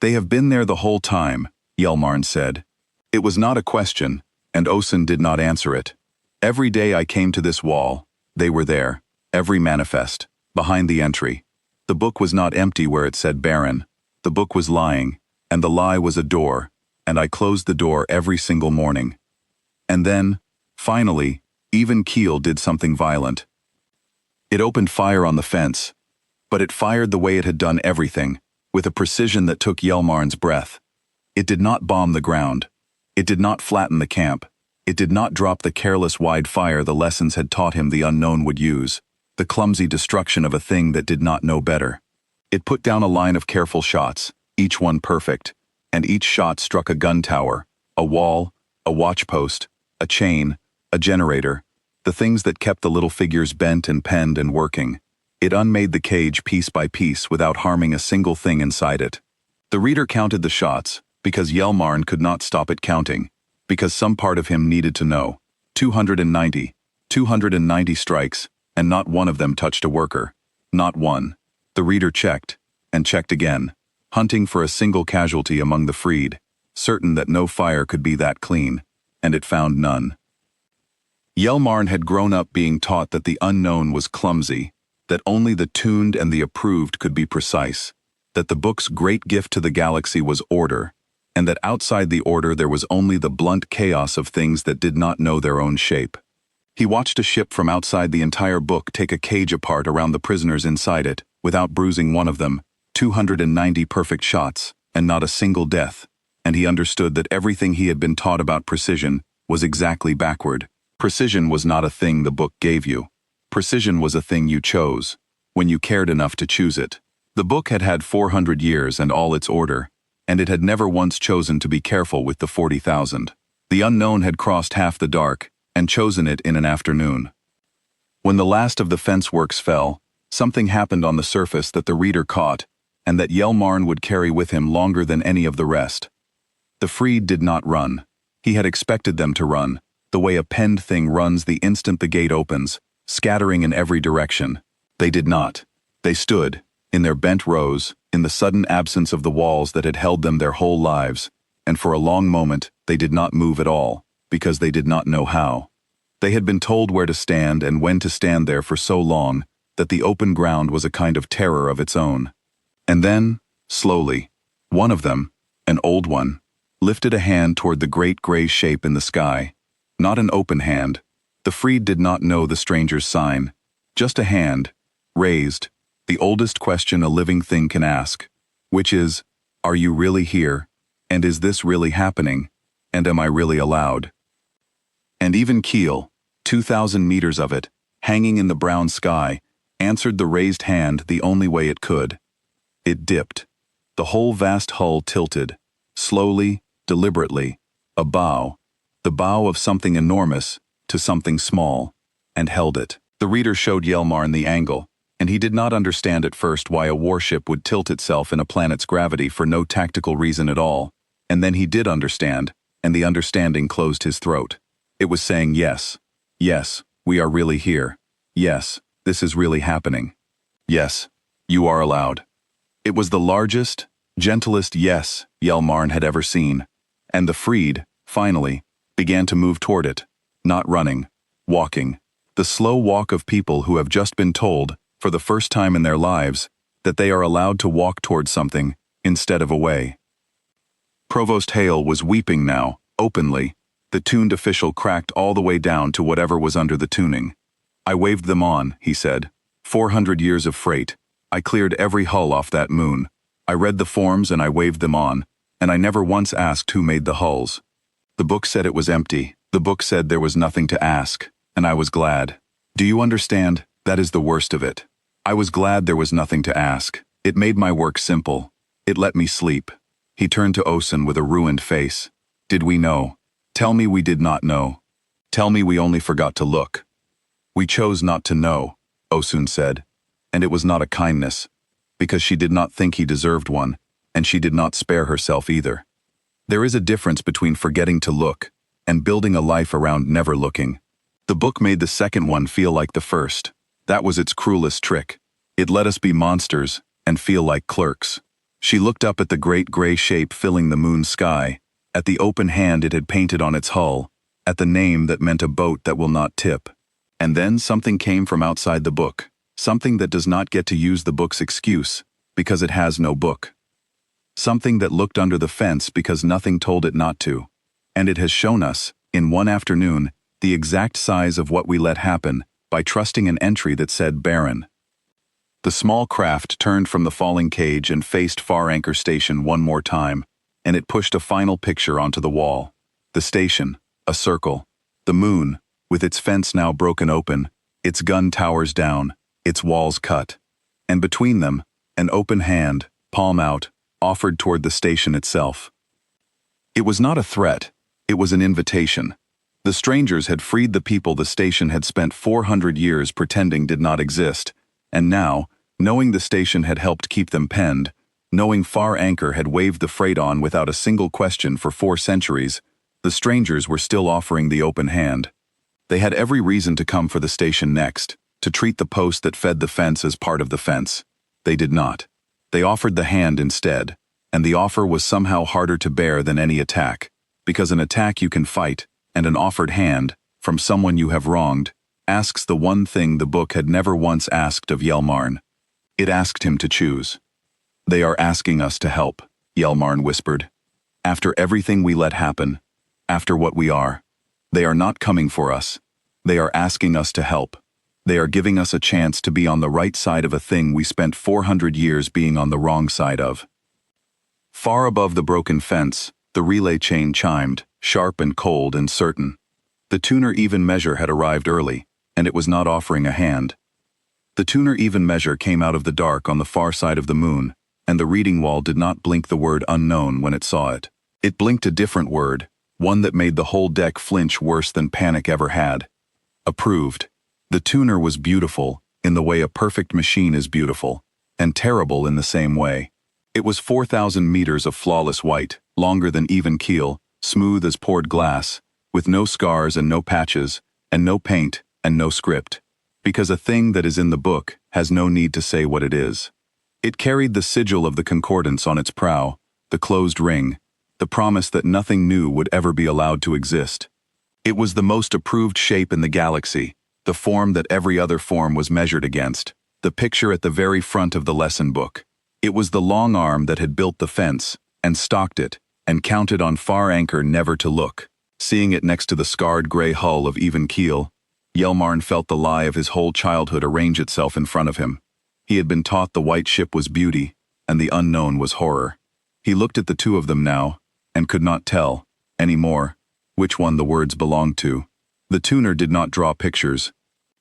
They have been there the whole time, Yelmarn said. It was not a question, and Osun did not answer it. Every day I came to this wall, they were there, every manifest, behind the entry. The book was not empty where it said barren. The book was lying, and the lie was a door, and I closed the door every single morning. And then, finally, even keel did something violent. It opened fire on the fence, but it fired the way it had done everything, with a precision that took Yelmarn's breath. It did not bomb the ground. It did not flatten the camp. It did not drop the careless wide fire the lessons had taught him the unknown would use, the clumsy destruction of a thing that did not know better. It put down a line of careful shots, each one perfect, and each shot struck a gun tower, a wall, a watch post, a chain, a generator, the things that kept the little figures bent and penned and working. It unmade the cage piece by piece without harming a single thing inside it. The reader counted the shots, because Yelmarn could not stop it counting, because some part of him needed to know. 290. 290 strikes, and not one of them touched a worker. Not one. The reader checked, and checked again, hunting for a single casualty among the freed, certain that no fire could be that clean, and it found none. Yelmarn had grown up being taught that the unknown was clumsy, that only the tuned and the approved could be precise, that the book's great gift to the galaxy was order, and that outside the order there was only the blunt chaos of things that did not know their own shape. He watched a ship from outside the entire book take a cage apart around the prisoners inside it, without bruising one of them, 290 perfect shots, and not a single death, and he understood that everything he had been taught about precision was exactly backward. Precision was not a thing the book gave you. Precision was a thing you chose, when you cared enough to choose it. The book had had 400 years and all its order, and it had never once chosen to be careful with the 40,000. The unknown had crossed half the dark, and chosen it in an afternoon. When the last of the fence works fell, something happened on the surface that the reader caught, and that Yelmarn would carry with him longer than any of the rest. The freed did not run. He had expected them to run, the way a penned thing runs the instant the gate opens, scattering in every direction. They did not. They stood, in their bent rows, in the sudden absence of the walls that had held them their whole lives, and for a long moment they did not move at all, because they did not know how. They had been told where to stand and when to stand there for so long that the open ground was a kind of terror of its own. And then, slowly, one of them, an old one, lifted a hand toward the great gray shape in the sky. Not an open hand. The freed did not know the stranger's sign. Just a hand, raised, the oldest question a living thing can ask, which is, are you really here? And is this really happening? And am I really allowed? And even Keel, 2,000 meters of it, hanging in the brown sky, answered the raised hand the only way it could. It dipped. The whole vast hull tilted, slowly, deliberately, a bow, the bow of something enormous to something small, and held it. The reader showed Yelmarn the angle, and he did not understand at first why a warship would tilt itself in a planet's gravity for no tactical reason at all, and then he did understand, and the understanding closed his throat. It was saying yes. Yes, we are really here. Yes, this is really happening. Yes, you are allowed. It was the largest, gentlest yes Yelmarn had ever seen, and the freed, finally, began to move toward it, not running, walking, the slow walk of people who have just been told, for the first time in their lives, that they are allowed to walk toward something instead of away. Provost Hale was weeping now, openly. The tuned official cracked all the way down to whatever was under the tuning. I waved them on, he said. 400 years of freight. I cleared every hull off that moon. I read the forms and I waved them on, and I never once asked who made the hulls. The book said it was empty. The book said there was nothing to ask, and I was glad. Do you understand? That is the worst of it. I was glad there was nothing to ask. It made my work simple. It let me sleep. He turned to Osun with a ruined face. Did we know? Tell me we did not know. Tell me we only forgot to look. We chose not to know, Osun said, and it was not a kindness, because she did not think he deserved one, and she did not spare herself either. There is a difference between forgetting to look and building a life around never looking. The book made the second one feel like the first. That was its cruelest trick. It let us be monsters and feel like clerks. She looked up at the great gray shape filling the moon sky, at the open hand it had painted on its hull, at the name that meant a boat that will not tip. And then something came from outside the book, something that does not get to use the book's excuse, because it has no book. Something that looked under the fence because nothing told it not to. And it has shown us, in one afternoon, the exact size of what we let happen by trusting an entry that said barren. The small craft turned from the falling cage and faced Far Anchor Station one more time, and it pushed a final picture onto the wall. The station, a circle. The moon, with its fence now broken open, its gun towers down, its walls cut. And between them, an open hand, palm out, offered toward the station itself. It was not a threat, it was an invitation. The strangers had freed the people the station had spent 400 years pretending did not exist, and now, knowing the station had helped keep them penned, knowing Far Anchor had waved the freight on without a single question for 4 centuries, the strangers were still offering the open hand. They had every reason to come for the station next, to treat the post that fed the fence as part of the fence. They did not. They offered the hand instead, and the offer was somehow harder to bear than any attack, because an attack you can fight, and an offered hand, from someone you have wronged, asks the one thing the book had never once asked of Yelmarn. It asked him to choose. "They are asking us to help," Yelmarn whispered. "After everything we let happen, after what we are, they are not coming for us. They are asking us to help. They are giving us a chance to be on the right side of a thing we spent 400 years being on the wrong side of." Far above the broken fence, the relay chain chimed, sharp and cold and certain. The tuner even measure had arrived early, and it was not offering a hand. The tuner even measure came out of the dark on the far side of the moon, and the reading wall did not blink the word unknown when it saw it. It blinked a different word, one that made the whole deck flinch worse than panic ever had. Approved. The tuner was beautiful, in the way a perfect machine is beautiful, and terrible in the same way. It was 4,000 meters of flawless white, longer than even keel, smooth as poured glass, with no scars and no patches, and no paint, and no script. Because a thing that is in the book has no need to say what it is. It carried the sigil of the concordance on its prow, the closed ring, the promise that nothing new would ever be allowed to exist. It was the most approved shape in the galaxy, the form that every other form was measured against, the picture at the very front of the lesson book. It was the long arm that had built the fence, and stocked it, and counted on Far Anchor never to look. Seeing it next to the scarred gray hull of even keel, Yelmarn felt the lie of his whole childhood arrange itself in front of him. He had been taught the white ship was beauty, and the unknown was horror. He looked at the two of them now, and could not tell, any more, which one the words belonged to. The tuner did not draw pictures.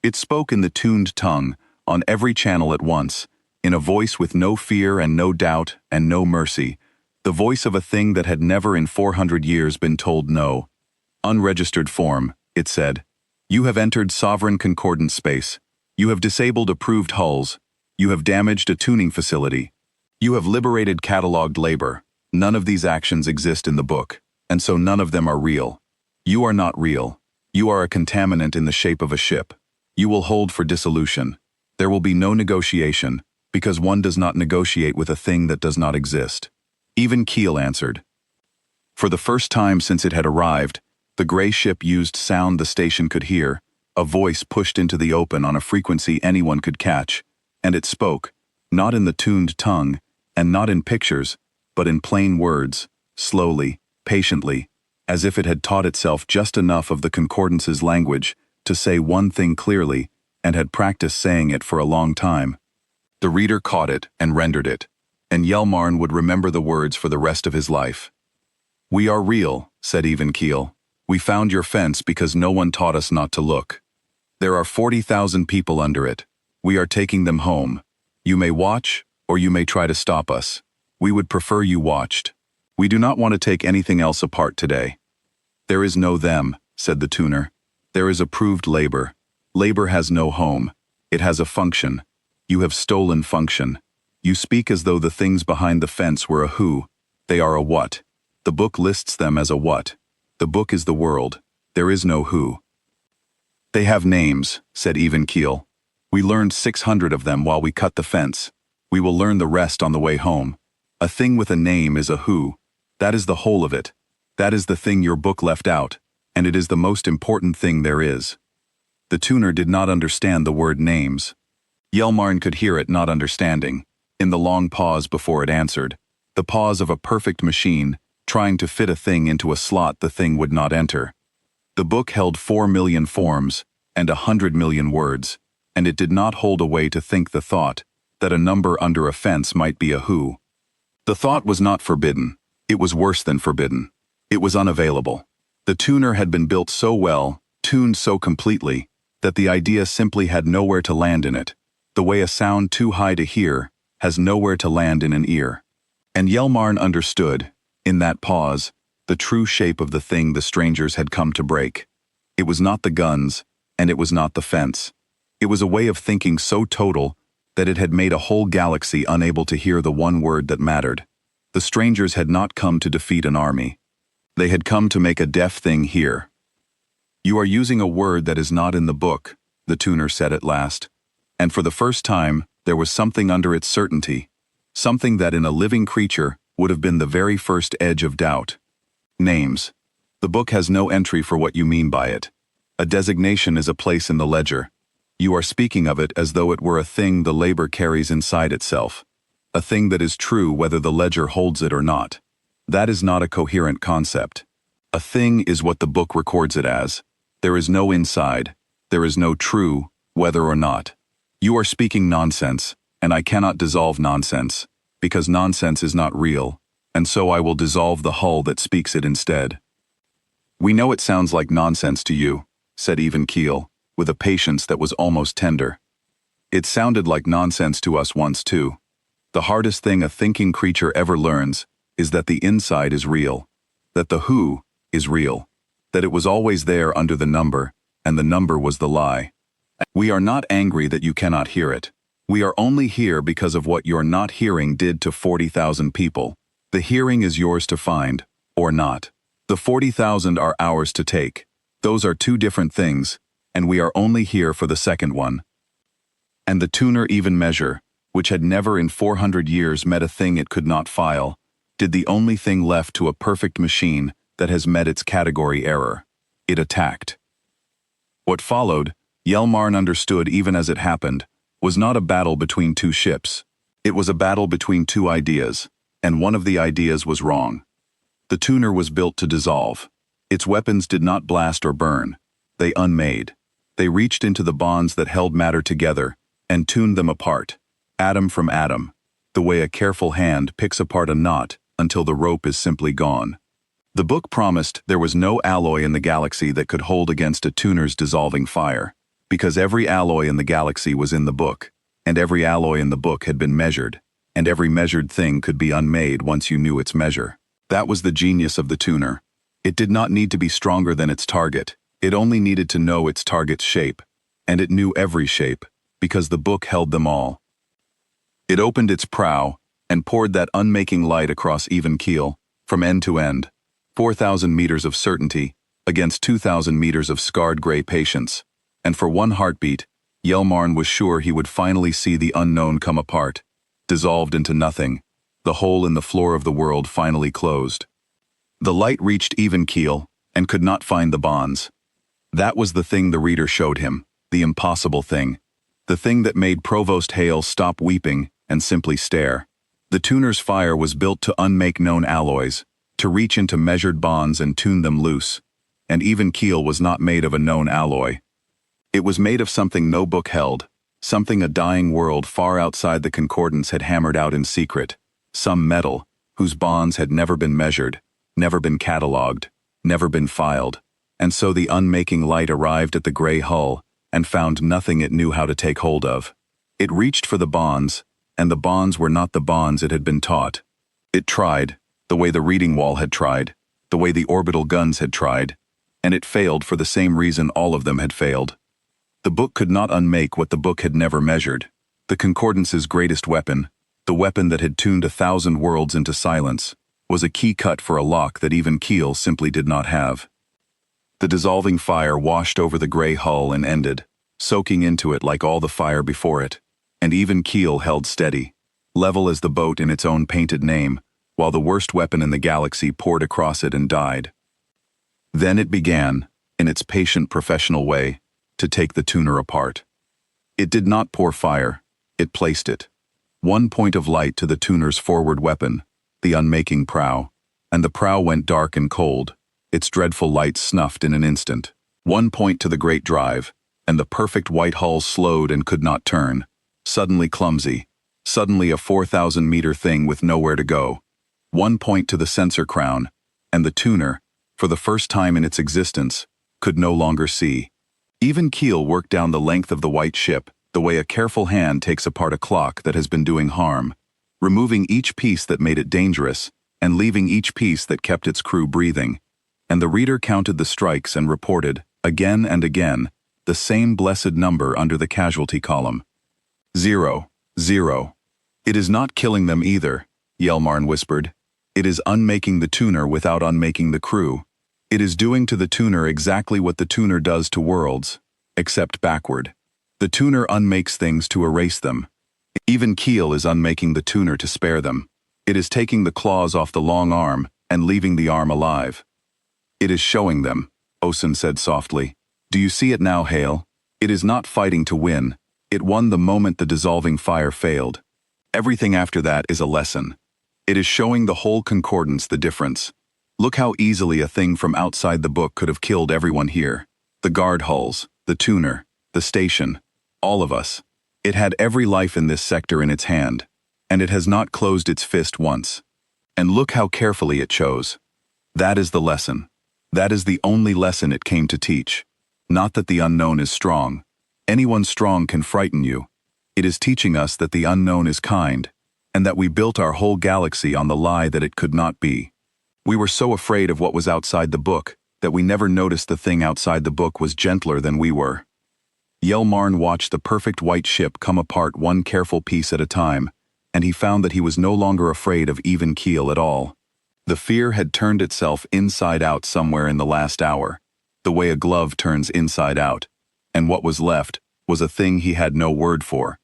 It spoke in the tuned tongue, on every channel at once, in a voice with no fear and no doubt and no mercy, the voice of a thing that had never in 400 years been told no. Unregistered form, it said. You have entered sovereign concordant space. You have disabled approved hulls. You have damaged a tuning facility. You have liberated cataloged labor. None of these actions exist in the book, and so none of them are real. You are not real. You are a contaminant in the shape of a ship. You will hold for dissolution. There will be no negotiation, because one does not negotiate with a thing that does not exist. Even keel answered. For the first time since it had arrived, the gray ship used sound the station could hear, a voice pushed into the open on a frequency anyone could catch, and it spoke, not in the tuned tongue, and not in pictures, but in plain words, slowly, patiently, as if it had taught itself just enough of the concordance's language to say one thing clearly, and had practiced saying it for a long time. The reader caught it and rendered it, and Yelmarn would remember the words for the rest of his life. "We are real," said Even Keel. "We found your fence because no one taught us not to look. There are 40,000 people under it. We are taking them home. You may watch, or you may try to stop us. We would prefer you watched. We do not want to take anything else apart today." "There is no them," said the tuner. "There is approved labor. Labor has no home. It has a function. You have stolen function. You speak as though the things behind the fence were a who. They are a what. The book lists them as a what. The book is the world. There is no who." "They have names," said Even Keel. "We learned 600 of them while we cut the fence. We will learn the rest on the way home. A thing with a name is a who. That is the whole of it. That is the thing your book left out, and it is the most important thing there is." The tuner did not understand the word names. Yelmarn could hear it not understanding, in the long pause before it answered, the pause of a perfect machine trying to fit a thing into a slot the thing would not enter. The book held 4 million forms and 100 million words, and it did not hold a way to think the thought that a number under a fence might be a who. The thought was not forbidden. It was worse than forbidden. It was unavailable. The tuner had been built so well, tuned so completely, that the idea simply had nowhere to land in it, the way a sound too high to hear, has nowhere to land in an ear. And Yelmarn understood, in that pause, the true shape of the thing the strangers had come to break. It was not the guns, and it was not the fence. It was a way of thinking so total that it had made a whole galaxy unable to hear the one word that mattered. The strangers had not come to defeat an army. They had come to make a deaf thing hear. "You are using a word that is not in the book," the tuner said at last. And for the first time, there was something under its certainty, something that in a living creature would have been the very first edge of doubt. "Names. The book has no entry for what you mean by it. A designation is a place in the ledger. You are speaking of it as though it were a thing the labor carries inside itself, a thing that is true whether the ledger holds it or not. That is not a coherent concept. A thing is what the book records it as. There is no inside. There is no true, whether or not. You are speaking nonsense, and I cannot dissolve nonsense, because nonsense is not real, and so I will dissolve the hull that speaks it instead." "We know it sounds like nonsense to you," said Even Keel, with a patience that was almost tender. "It sounded like nonsense to us once too. The hardest thing a thinking creature ever learns is that the inside is real, that the who is real, that it was always there under the number, and the number was the lie. We are not angry that you cannot hear it. We are only here because of what your not hearing did to 40,000 people. The hearing is yours to find, or not. The 40,000 are ours to take. Those are two different things, and we are only here for the second one." And the tuner even measure, which had never in 400 years met a thing it could not file, did the only thing left to a perfect machine that has met its category error. It attacked. What followed, Yelmarn understood even as it happened, was not a battle between two ships. It was a battle between two ideas, and one of the ideas was wrong. The tuner was built to dissolve. Its weapons did not blast or burn. They unmade. They reached into the bonds that held matter together and tuned them apart, atom from atom, the way a careful hand picks apart a knot until the rope is simply gone. The book promised there was no alloy in the galaxy that could hold against a tuner's dissolving fire, because every alloy in the galaxy was in the book, and every alloy in the book had been measured, and every measured thing could be unmade once you knew its measure. That was the genius of the tuner. It did not need to be stronger than its target. It only needed to know its target's shape, and it knew every shape, because the book held them all. It opened its prow and poured that unmaking light across even keel, from end to end, 4,000 meters of certainty against 2,000 meters of scarred gray patience, and for one heartbeat, Yelmarn was sure he would finally see the unknown come apart, dissolved into nothing, the hole in the floor of the world finally closed. The light reached even keel and could not find the bonds. That was the thing the reader showed him, the impossible thing, the thing that made Provost Hale stop weeping and simply stare. The tuner's fire was built to unmake known alloys, to reach into measured bonds and tune them loose, and even keel was not made of a known alloy. It was made of something no book held, something a dying world far outside the concordance had hammered out in secret, some metal whose bonds had never been measured, never been catalogued, never been filed, and so the unmaking light arrived at the gray hull and found nothing it knew how to take hold of. It reached for the bonds, and the bonds were not the bonds it had been taught. It tried, the way the reading wall had tried, the way the orbital guns had tried, and it failed for the same reason all of them had failed. The book could not unmake what the book had never measured. The concordance's greatest weapon, the weapon that had tuned 1,000 worlds into silence, was a key cut for a lock that even keel simply did not have. The dissolving fire washed over the gray hull and ended, soaking into it like all the fire before it, and even keel held steady, level as the boat in its own painted name, while the worst weapon in the galaxy poured across it and died. Then it began, in its patient professional way, to take the tuner apart. It did not pour fire, it placed it. One point of light to the tuner's forward weapon, the unmaking prow, and the prow went dark and cold, its dreadful light snuffed in an instant. One point to the great drive, and the perfect white hull slowed and could not turn, suddenly clumsy, suddenly a 4,000-meter thing with nowhere to go. One point to the sensor crown, and the tuner, for the first time in its existence, could no longer see. Even keel worked down the length of the white ship, the way a careful hand takes apart a clock that has been doing harm, removing each piece that made it dangerous, and leaving each piece that kept its crew breathing. And the reader counted the strikes and reported, again and again, the same blessed number under the casualty column. 0, 0. It is not killing them either, Yelmarn whispered. It is unmaking the tuner without unmaking the crew. It is doing to the tuner exactly what the tuner does to worlds, except backward. The tuner unmakes things to erase them. Even Keel is unmaking the tuner to spare them. It is taking the claws off the long arm and leaving the arm alive. It is showing them, Osen said softly. Do you see it now, Hale? It is not fighting to win. It won the moment the dissolving fire failed. Everything after that is a lesson. It is showing the whole concordance the difference. Look how easily a thing from outside the book could have killed everyone here. The guard hulls, the tuner, the station, all of us. It had every life in this sector in its hand, and it has not closed its fist once. And look how carefully it chose. That is the lesson. That is the only lesson it came to teach. Not that the unknown is strong. Anyone strong can frighten you. It is teaching us that the unknown is kind, and that we built our whole galaxy on the lie that it could not be. We were so afraid of what was outside the book that we never noticed the thing outside the book was gentler than we were. Yelmarn watched the perfect white ship come apart one careful piece at a time, and he found that he was no longer afraid of even keel at all. The fear had turned itself inside out somewhere in the last hour, the way a glove turns inside out, and what was left was a thing he had no word for,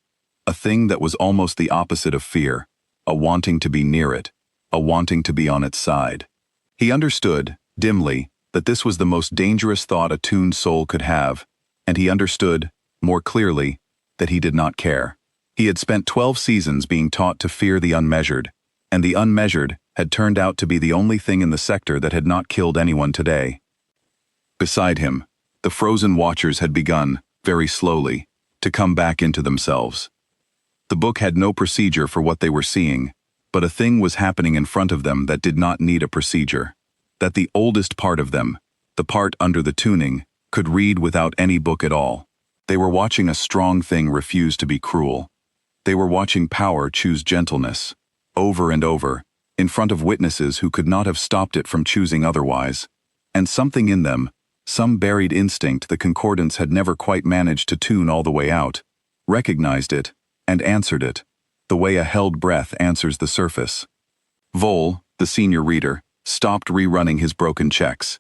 a thing that was almost the opposite of fear, a wanting to be near it, a wanting to be on its side. He understood, dimly, that this was the most dangerous thought a tuned soul could have, and he understood, more clearly, that he did not care. He had spent 12 seasons being taught to fear the unmeasured, and the unmeasured had turned out to be the only thing in the sector that had not killed anyone today. Beside him, the frozen watchers had begun, very slowly, to come back into themselves. The book had no procedure for what they were seeing, but a thing was happening in front of them that did not need a procedure. That the oldest part of them, the part under the tuning, could read without any book at all. They were watching a strong thing refuse to be cruel. They were watching power choose gentleness, over and over, in front of witnesses who could not have stopped it from choosing otherwise. And something in them, some buried instinct the concordance had never quite managed to tune all the way out, recognized it, and answered it, the way a held breath answers the surface. Vole, the senior reader, stopped rerunning his broken checks.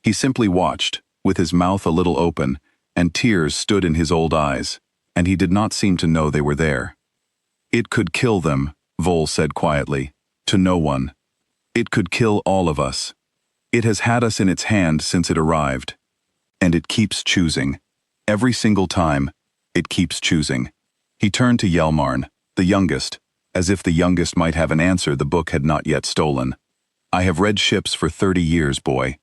He simply watched, with his mouth a little open, and tears stood in his old eyes, and he did not seem to know they were there. It could kill them, Vole said quietly, to no one. It could kill all of us. It has had us in its hand since it arrived. And it keeps choosing. Every single time, it keeps choosing. He turned to Yelmarn, the youngest, as if the youngest might have an answer the book had not yet stolen. I have read ships for 30 years, boy.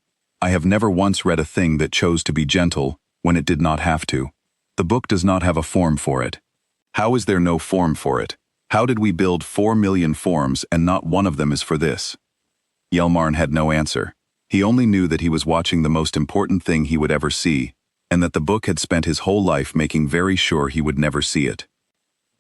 I have never once read a thing that chose to be gentle when it did not have to. The book does not have a form for it. How is there no form for it? How did we build 4 million forms and not one of them is for this? Yelmarn had no answer. He only knew that he was watching the most important thing he would ever see, and that the book had spent his whole life making very sure he would never see it.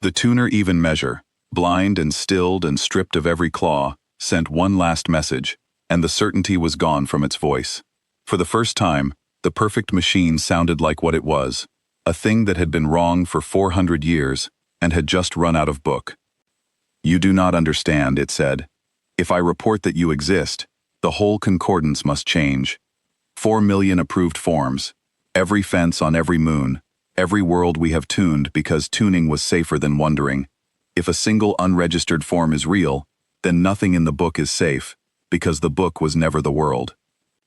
The tuner even measure, blind and stilled and stripped of every claw, sent one last message, and the certainty was gone from its voice. For the first time, the perfect machine sounded like what it was, a thing that had been wrong for 400 years and had just run out of book. You do not understand, it said. If I report that you exist, the whole concordance must change. 4 million approved forms, every fence on every moon, every world we have tuned because tuning was safer than wondering. If a single unregistered form is real, then nothing in the book is safe, because the book was never the world.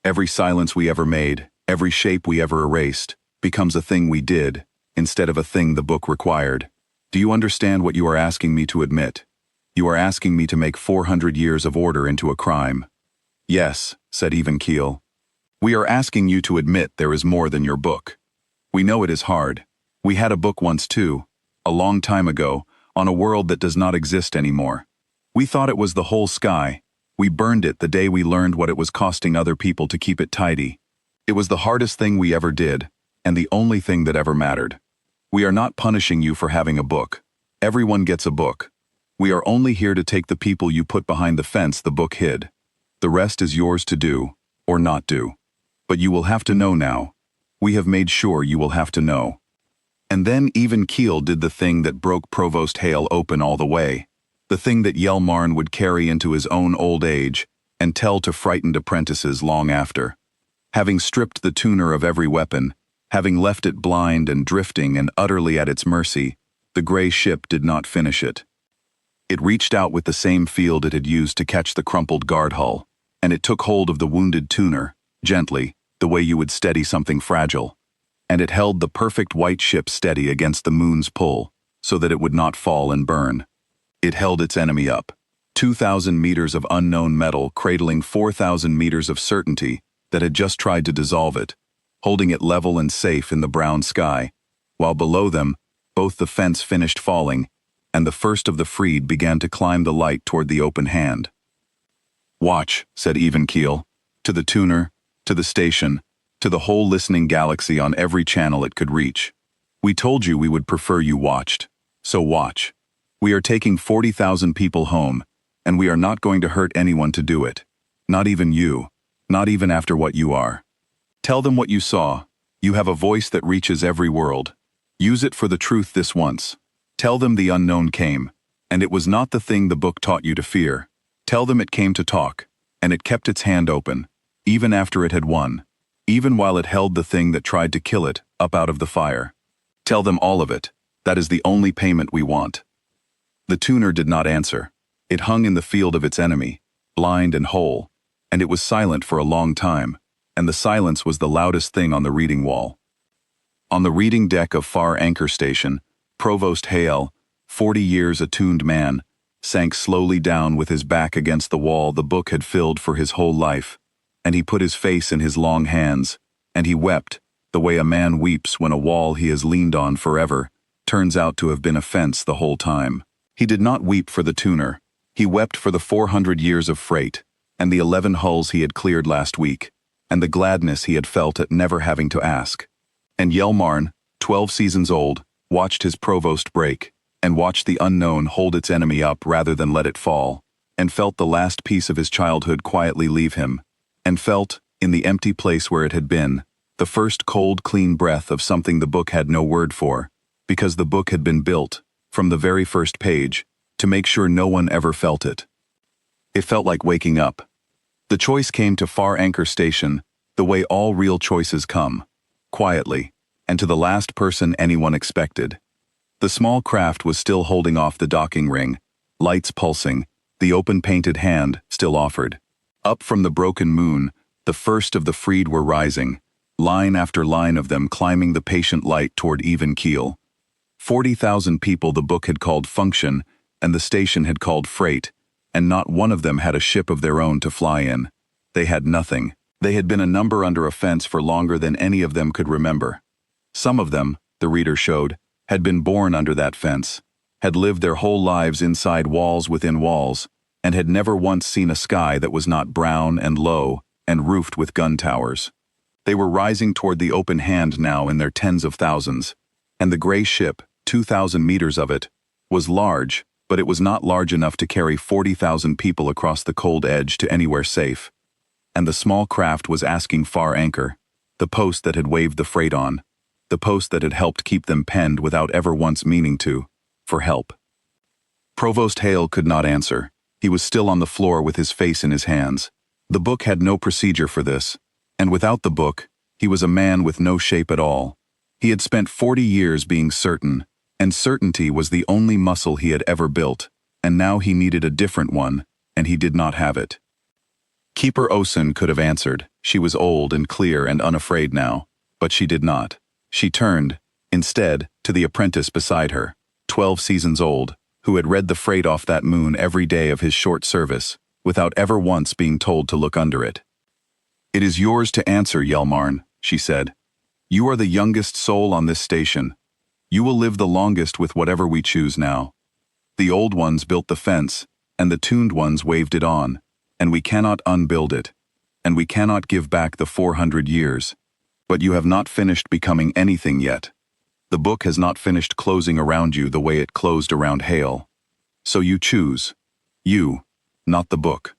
Every silence we ever made, every shape we ever erased, becomes a thing we did, instead of a thing the book required. Do you understand what you are asking me to admit? You are asking me to make 400 years of order into a crime. Yes, said Even Keel. We are asking you to admit there is more than your book. We know it is hard. We had a book once too, a long time ago, on a world that does not exist anymore. We thought it was the whole sky. We burned it the day we learned what it was costing other people to keep it tidy. It was the hardest thing we ever did, and the only thing that ever mattered. We are not punishing you for having a book. Everyone gets a book. We are only here to take the people you put behind the fence the book hid. The rest is yours to do, or not do. But you will have to know now. We have made sure you will have to know. And then even Keel did the thing that broke Provost Hale open all the way. The thing that Yelmarn would carry into his own old age and tell to frightened apprentices long after. Having stripped the tuner of every weapon, having left it blind and drifting and utterly at its mercy, the gray ship did not finish it. It reached out with the same field it had used to catch the crumpled guard hull, and it took hold of the wounded tuner, gently, the way you would steady something fragile. And it held the perfect white ship steady against the moon's pull, so that it would not fall and burn. It held its enemy up. 2,000 meters of unknown metal cradling 4,000 meters of certainty that had just tried to dissolve it, holding it level and safe in the brown sky, while below them, both the fence finished falling, and the first of the freed began to climb the light toward the open hand. "Watch," said Even Keel, to the tuner, to the station, to the whole listening galaxy on every channel it could reach. "We told you we would prefer you watched. So watch. We are taking 40,000 people home, and we are not going to hurt anyone to do it. Not even you. Not even after what you are. Tell them what you saw. You have a voice that reaches every world. Use it for the truth this once. Tell them the unknown came, and it was not the thing the book taught you to fear. Tell them it came to talk, and it kept its hand open, even after it had won. Even while it held the thing that tried to kill it up out of the fire. Tell them all of it. That is the only payment we want." The tuner did not answer. It hung in the field of its enemy, blind and whole, and it was silent for a long time, and the silence was the loudest thing on the reading wall. On the reading deck of Far Anchor Station, Provost Hale, 40 years attuned man, sank slowly down with his back against the wall the book had filled for his whole life. And he put his face in his long hands, and he wept, the way a man weeps when a wall he has leaned on forever turns out to have been a fence the whole time. He did not weep for the tuner. He wept for the 400 years of freight, and the 11 hulls he had cleared last week, and the gladness he had felt at never having to ask. And Yelmarn, 12 seasons old, watched his provost break, and watched the unknown hold its enemy up rather than let it fall, and felt the last piece of his childhood quietly leave him, and felt, in the empty place where it had been, the first cold, clean breath of something the book had no word for, because the book had been built, from the very first page, to make sure no one ever felt it. It felt like waking up. The choice came to Far Anchor Station, the way all real choices come, quietly, and to the last person anyone expected. The small craft was still holding off the docking ring, lights pulsing, the open painted hand still offered. Up from the broken moon, the first of the freed were rising, line after line of them climbing the patient light toward Even Keel. 40,000 people the book had called function, and the station had called freight, and not one of them had a ship of their own to fly in. They had nothing. They had been a number under a fence for longer than any of them could remember. Some of them, the reader showed, had been born under that fence, had lived their whole lives inside walls within walls, and had never once seen a sky that was not brown and low and roofed with gun towers. They were rising toward the open hand now in their tens of thousands, and the gray ship, 2,000 meters of it, was large, but it was not large enough to carry 40,000 people across the cold edge to anywhere safe. And the small craft was asking Far Anchor, the post that had waved the freight on, the post that had helped keep them penned without ever once meaning to, for help. Provost Hale could not answer. He was still on the floor with his face in his hands. The book had no procedure for this, and without the book, he was a man with no shape at all. He had spent 40 years being certain, and certainty was the only muscle he had ever built, and now he needed a different one, and he did not have it. Keeper Osen could have answered. She was old and clear and unafraid now, but she did not. She turned, instead, to the apprentice beside her, 12 seasons old, who had read the freight off that moon every day of his short service, without ever once being told to look under it. "It is yours to answer, Yelmarn," she said. "You are the youngest soul on this station. You will live the longest with whatever we choose now. The old ones built the fence, and the tuned ones waved it on, and we cannot unbuild it, and we cannot give back the 400 years. But you have not finished becoming anything yet. The book has not finished closing around you the way it closed around Hale. So you choose. You, not the book.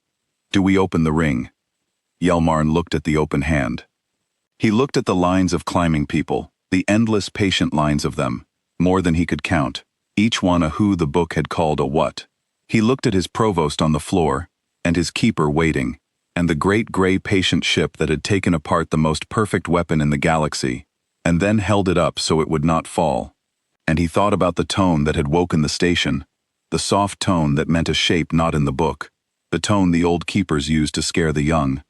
Do we open the ring? Yelmarn looked at the open hand. He looked at the lines of climbing people, the endless patient lines of them, more than he could count, each one a who the book had called a what. He looked at his provost on the floor, and his keeper waiting, and the great gray patient ship that had taken apart the most perfect weapon in the galaxy, and then held it up so it would not fall. And he thought about the tone that had woken the station, the soft tone that meant a shape not in the book, the tone the old keepers used to scare the young.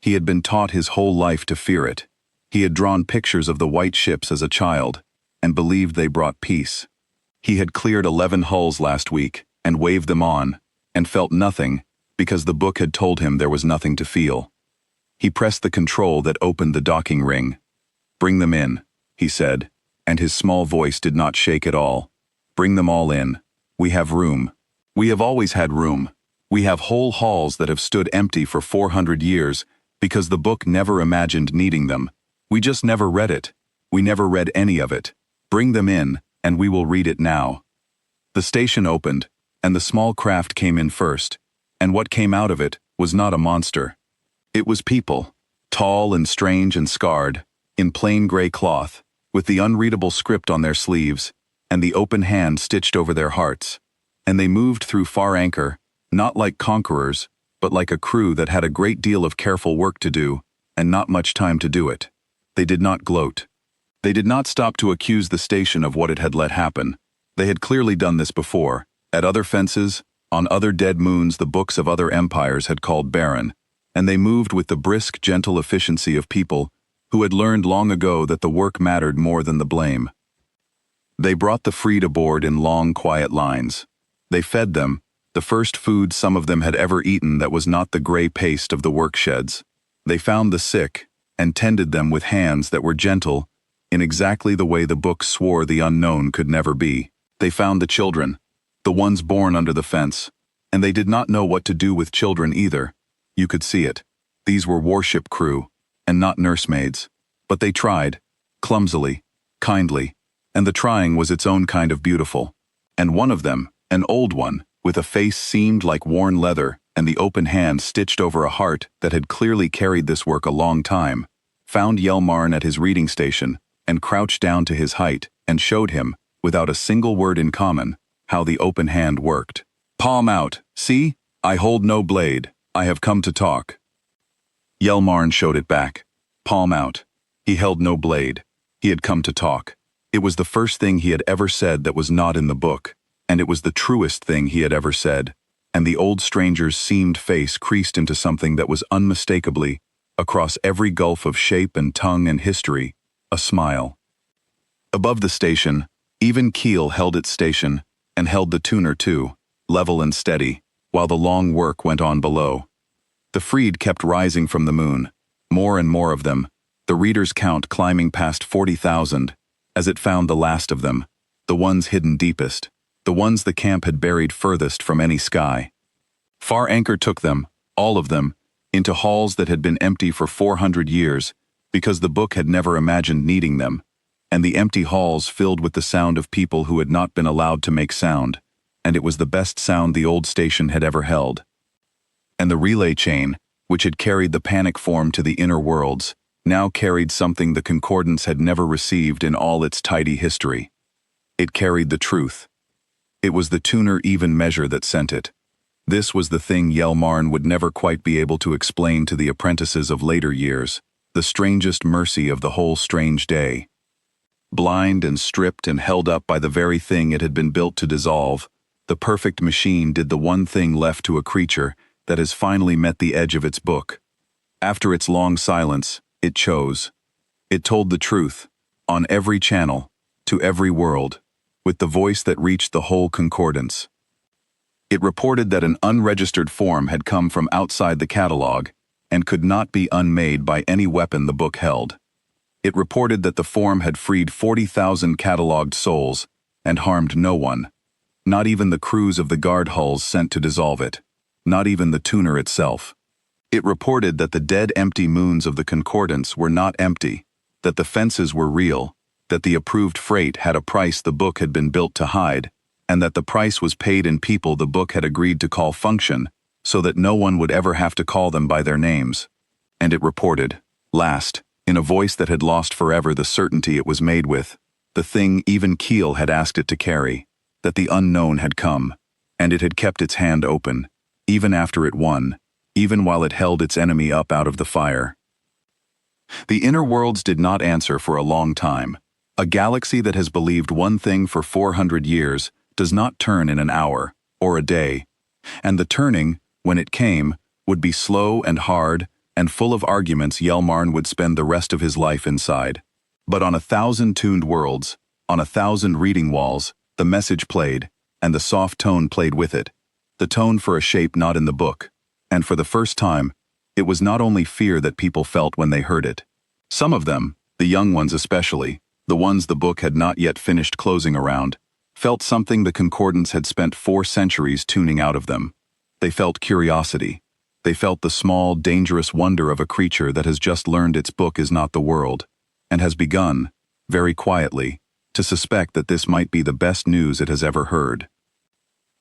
He had been taught his whole life to fear it. He had drawn pictures of the white ships as a child, and believed they brought peace. He had cleared 11 hulls last week, and waved them on, and felt nothing, because the book had told him there was nothing to feel. He pressed the control that opened the docking ring. "Bring them in," he said, and his small voice did not shake at all. "Bring them all in. We have room. We have always had room. We have whole halls that have stood empty for 400 years, because the book never imagined needing them. We just never read it. We never read any of it. Bring them in, and we will read it now." The station opened, and the small craft came in first, and what came out of it was not a monster. It was people, tall and strange and scarred, in plain gray cloth, with the unreadable script on their sleeves, and the open hand stitched over their hearts. And they moved through far anchor, not like conquerors, but like a crew that had a great deal of careful work to do, and not much time to do it. They did not gloat. They did not stop to accuse the station of what it had let happen. They had clearly done this before, at other fences, on other dead moons the books of other empires had called barren, and they moved with the brisk, gentle efficiency of people who had learned long ago that the work mattered more than the blame. They brought the freed aboard in long, quiet lines. They fed them, the first food some of them had ever eaten that was not the gray paste of the work sheds. They found the sick, and tended them with hands that were gentle, in exactly the way the book swore the unknown could never be. They found the children, the ones born under the fence, and they did not know what to do with children either. You could see it. These were warship crew, and not nursemaids. But they tried, clumsily, kindly, and the trying was its own kind of beautiful. And one of them, an old one, with a face seamed like worn leather and the open hand stitched over a heart that had clearly carried this work a long time, found Yelmarn at his reading station and crouched down to his height and showed him, without a single word in common, how the open hand worked. "Palm out, see? I hold no blade. I have come to talk." Yelmarn showed it back. Palm out. He held no blade. He had come to talk. It was the first thing he had ever said that was not in the book, and it was the truest thing he had ever said, and the old stranger's seamed face creased into something that was unmistakably, across every gulf of shape and tongue and history, a smile. Above the station, even keel held its station, and held the tuner too, level and steady, while the long work went on below. The freed kept rising from the moon, more and more of them, the reader's count climbing past 40,000, as it found the last of them, the ones hidden deepest, the ones the camp had buried furthest from any sky. Far anchor took them, all of them, into halls that had been empty for 400 years, because the book had never imagined needing them, and the empty halls filled with the sound of people who had not been allowed to make sound, and it was the best sound the old station had ever held. And the relay chain, which had carried the panic form to the inner worlds, now carried something the Concordance had never received in all its tidy history. It carried the truth. It was the tuner even measure that sent it. This was the thing Yelmarn would never quite be able to explain to the apprentices of later years, the strangest mercy of the whole strange day. Blind and stripped and held up by the very thing it had been built to dissolve, the perfect machine did the one thing left to a creature that has finally met the edge of its book. After its long silence, it chose. It told the truth, on every channel, to every world, with the voice that reached the whole Concordance. It reported that an unregistered form had come from outside the catalog and could not be unmade by any weapon the book held. It reported that the form had freed 40,000 cataloged souls and harmed no one, not even the crews of the guard hulls sent to dissolve it, not even the tuner itself. It reported that the dead empty moons of the Concordance were not empty, that the fences were real, that the approved freight had a price the book had been built to hide, and that the price was paid in people the book had agreed to call function, so that no one would ever have to call them by their names. And it reported, last, in a voice that had lost forever the certainty it was made with, the thing even Keel had asked it to carry, that the unknown had come, and it had kept its hand open, even after it won, even while it held its enemy up out of the fire. The inner worlds did not answer for a long time. A galaxy that has believed one thing for 400 years does not turn in an hour, or a day, and the turning, when it came, would be slow and hard, and full of arguments Yelmarn would spend the rest of his life inside. But on 1,000 tuned worlds, on 1,000 reading walls, the message played, and the soft tone played with it, the tone for a shape not in the book, and for the first time, it was not only fear that people felt when they heard it. Some of them, the young ones especially, the ones the book had not yet finished closing around, felt something the concordance had spent 4 centuries tuning out of them. They felt curiosity. They felt the small, dangerous wonder of a creature that has just learned its book is not the world, and has begun, very quietly, to suspect that this might be the best news it has ever heard.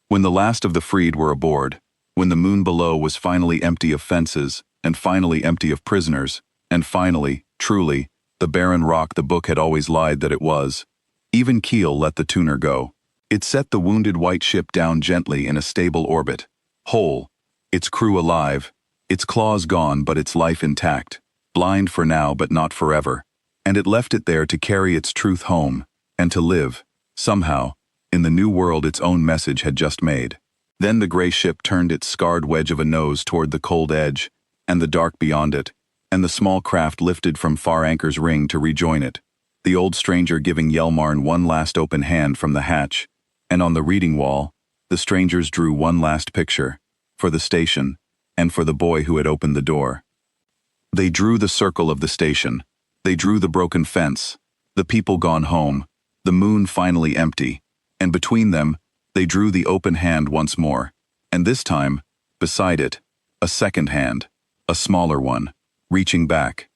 When the last of the freed were aboard, when the moon below was finally empty of fences, and finally empty of prisoners, and finally, truly, the barren rock the book had always lied that it was, even Keel let the tuner go. It set the wounded white ship down gently in a stable orbit, whole, its crew alive, its claws gone but its life intact, blind for now but not forever, and it left it there to carry its truth home, and to live, somehow, in the new world its own message had just made. Then the gray ship turned its scarred wedge of a nose toward the cold edge, and the dark beyond it, and the small craft lifted from far anchor's ring to rejoin it, the old stranger giving Yelmarn one last open hand from the hatch, and on the reading wall, the strangers drew one last picture, for the station, and for the boy who had opened the door. They drew the circle of the station. They drew the broken fence, the people gone home, the moon finally empty, and between them, they drew the open hand once more, and this time, beside it, a second hand, a smaller one, reaching back.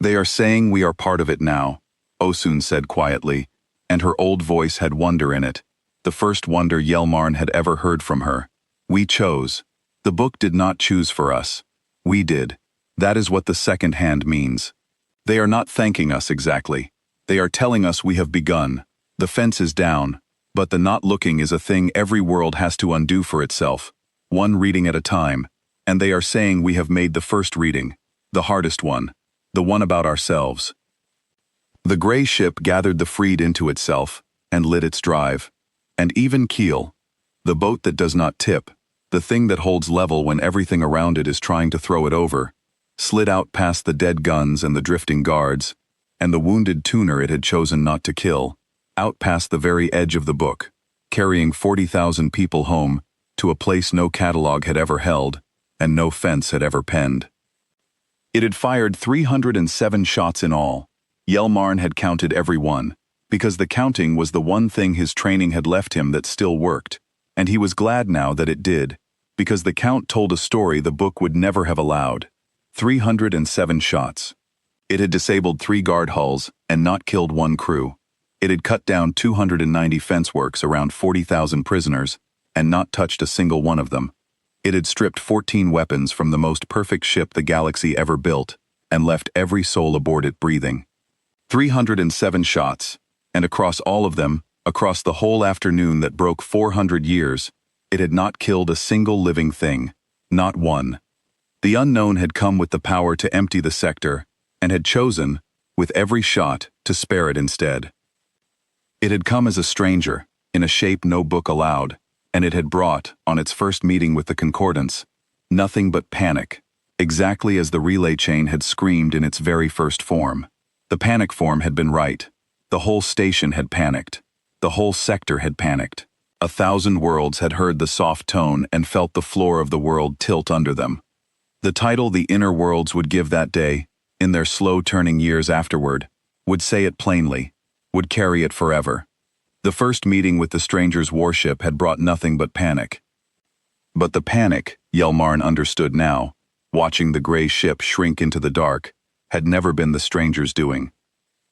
They are saying we are part of it now, Osun said quietly, and her old voice had wonder in it, the first wonder Yelmarn had ever heard from her. We chose. The book did not choose for us. We did. That is what the second hand means. They are not thanking us exactly. They are telling us we have begun. The fence is down, but the not looking is a thing every world has to undo for itself, one reading at a time, and they are saying we have made the first reading, the hardest one, the one about ourselves. The gray ship gathered the freed into itself and lit its drive, and even Keel, the boat that does not tip, the thing that holds level when everything around it is trying to throw it over, slid out past the dead guns and the drifting guards, and the wounded tuner it had chosen not to kill, out past the very edge of the book, carrying 40,000 people home to a place no catalog had ever held and no fence had ever penned. It had fired 307 shots in all. Yelmarn had counted every one, because the counting was the one thing his training had left him that still worked, and he was glad now that it did, because the count told a story the book would never have allowed. 307 shots. It had disabled 3 guard hulls and not killed 1 crew. It had cut down 290 fence works around 40,000 prisoners and not touched a single one of them. It had stripped 14 weapons from the most perfect ship the galaxy ever built and left every soul aboard it breathing. 307 shots, and across all of them, across the whole afternoon that broke 400 years, it had not killed a single living thing, not one. The unknown had come with the power to empty the sector, and had chosen, with every shot, to spare it instead. It had come as a stranger, in a shape no book allowed, and it had brought, on its first meeting with the concordance, nothing but panic, exactly as the relay chain had screamed in its very first form. The panic form had been right. The whole station had panicked. The whole sector had panicked. 1,000 worlds had heard the soft tone and felt the floor of the world tilt under them. The title the inner worlds would give that day, in their slow-turning years afterward, would say it plainly, would carry it forever. The first meeting with the stranger's warship had brought nothing but panic. But the panic, Yelmarn understood now, watching the gray ship shrink into the dark, had never been the stranger's doing.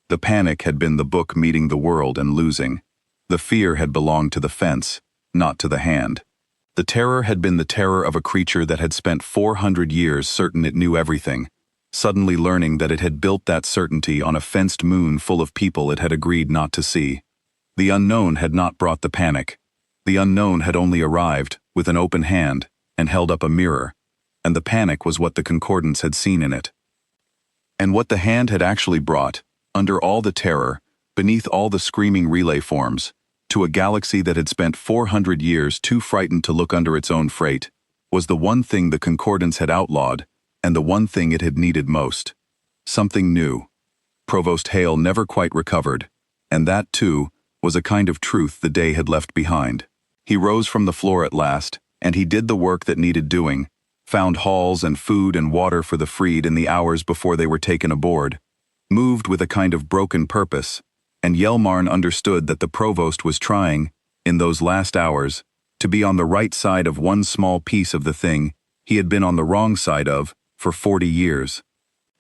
The panic had been the book meeting the world and losing. The fear had belonged to the fence, not to the hand. The terror had been the terror of a creature that had spent 400 years certain it knew everything, suddenly learning that it had built that certainty on a fenced moon full of people it had agreed not to see. The unknown had not brought the panic. The unknown had only arrived, with an open hand, and held up a mirror, and the panic was what the concordance had seen in it. And what the hand had actually brought, under all the terror, beneath all the screaming relay forms, to a galaxy that had spent 400 years too frightened to look under its own freight, was the one thing the concordance had outlawed, and the one thing it had needed most. Something new. Provost Hale never quite recovered, and that, too, was a kind of truth the day had left behind. He rose from the floor at last, and he did the work that needed doing, found halls and food and water for the freed in the hours before they were taken aboard, moved with a kind of broken purpose, and Yelmarn understood that the provost was trying, in those last hours, to be on the right side of one small piece of the thing he had been on the wrong side of for 40 years.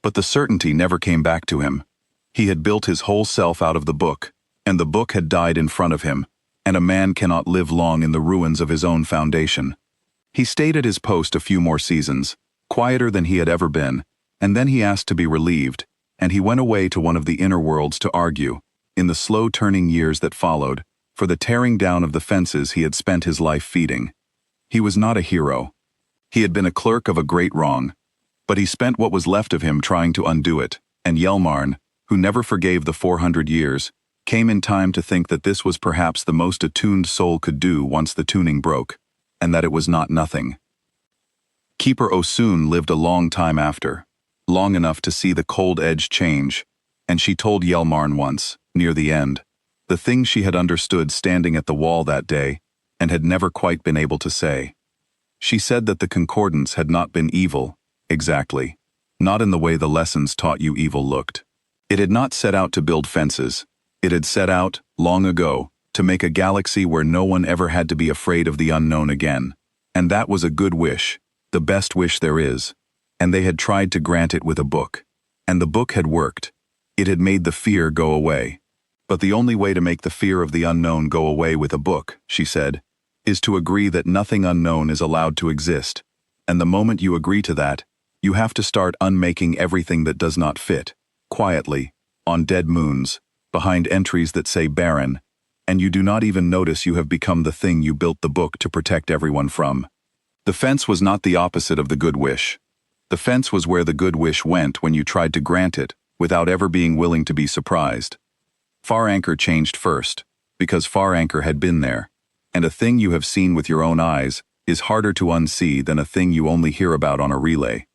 But the certainty never came back to him. He had built his whole self out of the book, and the book had died in front of him, and a man cannot live long in the ruins of his own foundation. He stayed at his post a few more seasons, quieter than he had ever been, and then he asked to be relieved, and he went away to one of the inner worlds to argue, in the slow-turning years that followed, for the tearing down of the fences he had spent his life feeding. He was not a hero. He had been a clerk of a great wrong, but he spent what was left of him trying to undo it, and Yelmarn, who never forgave the 400 years, came in time to think that this was perhaps the most attuned soul could do once the tuning broke, and that it was not nothing. Keeper Osun lived a long time after, long enough to see the cold edge change, and she told Yelmarn once, near the end, the thing she had understood standing at the wall that day, and had never quite been able to say. She said that the concordance had not been evil, exactly, not in the way the lessons taught you evil looked. It had not set out to build fences. It had set out, long ago, to make a galaxy where no one ever had to be afraid of the unknown again. And that was a good wish, the best wish there is. And they had tried to grant it with a book. And the book had worked. It had made the fear go away. But the only way to make the fear of the unknown go away with a book, she said, is to agree that nothing unknown is allowed to exist. And the moment you agree to that, you have to start unmaking everything that does not fit, quietly, on dead moons, behind entries that say barren, and you do not even notice you have become the thing you built the book to protect everyone from. The fence was not the opposite of the good wish. The fence was where the good wish went when you tried to grant it, without ever being willing to be surprised. Far Anchor changed first, because Far Anchor had been there, and a thing you have seen with your own eyes is harder to unsee than a thing you only hear about on a relay.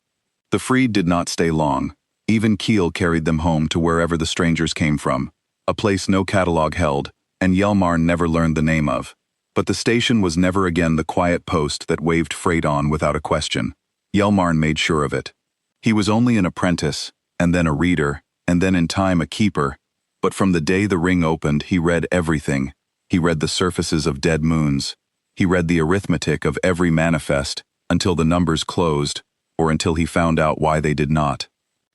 The freed did not stay long. Even Keel carried them home to wherever the strangers came from, a place no catalog held, and Yelmarn never learned the name of. But the station was never again the quiet post that waved freight on without a question. Yelmarn made sure of it. He was only an apprentice, and then a reader, and then in time a keeper, but from the day the ring opened he read everything. He read the surfaces of dead moons. He read the arithmetic of every manifest, until the numbers closed, or until he found out why they did not.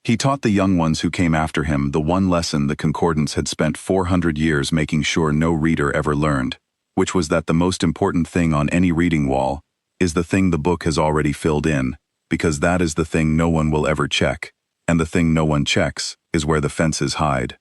He taught the young ones who came after him the one lesson the concordance had spent 400 years making sure no reader ever learned, which was that the most important thing on any reading wall is the thing the book has already filled in, because that is the thing no one will ever check, and the thing no one checks is where the fences hide.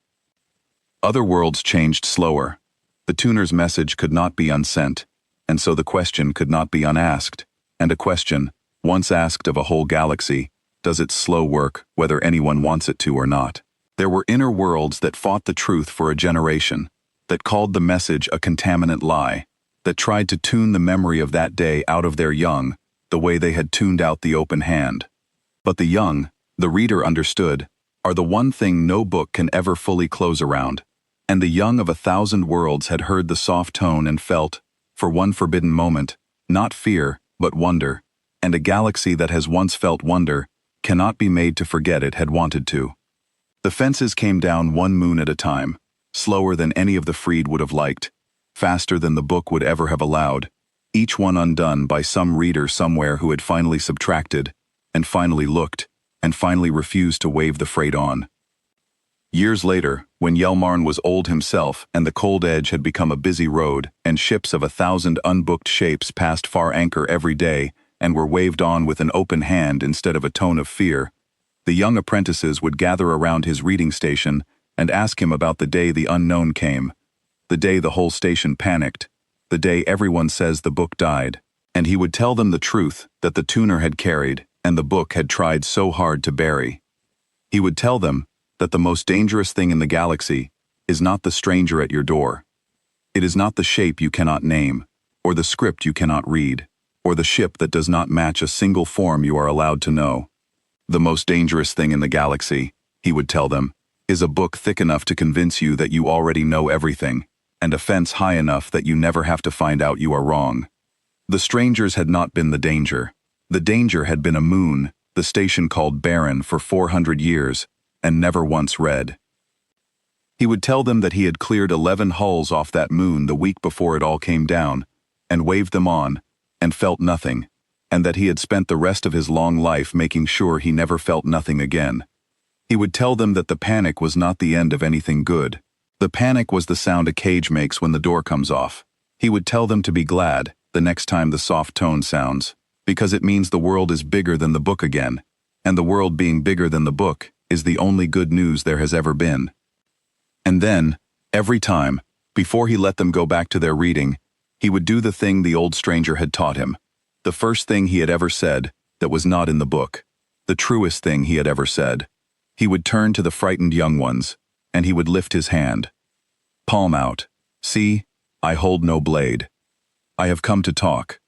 Other worlds changed slower. The tuner's message could not be unsent, and so the question could not be unasked, and a question, once asked of a whole galaxy, does its slow work whether anyone wants it to or not. There were inner worlds that fought the truth for a generation, that called the message a contaminant lie, that tried to tune the memory of that day out of their young, the way they had tuned out the open hand. But the young, the reader understood, are the one thing no book can ever fully close around, and the young of 1,000 worlds had heard the soft tone and felt, for one forbidden moment, not fear, but wonder, and a galaxy that has once felt wonder cannot be made to forget it had wanted to. The fences came down one moon at a time, slower than any of the freed would have liked, faster than the book would ever have allowed, each one undone by some reader somewhere who had finally subtracted, and finally looked, and finally refused to wave the freight on. Years later, when Yelmarn was old himself and the cold edge had become a busy road, and ships of 1,000 unbooked shapes passed far anchor every day and were waved on with an open hand instead of a tone of fear, the young apprentices would gather around his reading station and ask him about the day the unknown came, the day the whole station panicked, the day everyone says the book died, and he would tell them the truth that the tuner had carried and the book had tried so hard to bury. He would tell them that the most dangerous thing in the galaxy is not the stranger at your door. It is not the shape you cannot name, or the script you cannot read, or the ship that does not match a single form you are allowed to know. The most dangerous thing in the galaxy, he would tell them, is a book thick enough to convince you that you already know everything, and a fence high enough that you never have to find out you are wrong. The strangers had not been the danger. The danger had been a moon, the station called barren for 400 years, and never once read. He would tell them that he had cleared 11 hulls off that moon the week before it all came down, and waved them on, and felt nothing, and that he had spent the rest of his long life making sure he never felt nothing again. He would tell them that the panic was not the end of anything good. The panic was the sound a cage makes when the door comes off. He would tell them to be glad the next time the soft tone sounds, because it means the world is bigger than the book again, and the world being bigger than the book is the only good news there has ever been. And then, every time, before he let them go back to their reading, he would do the thing the old stranger had taught him, the first thing he had ever said that was not in the book, the truest thing he had ever said. He would turn to the frightened young ones, and he would lift his hand. Palm out. See, I hold no blade. I have come to talk.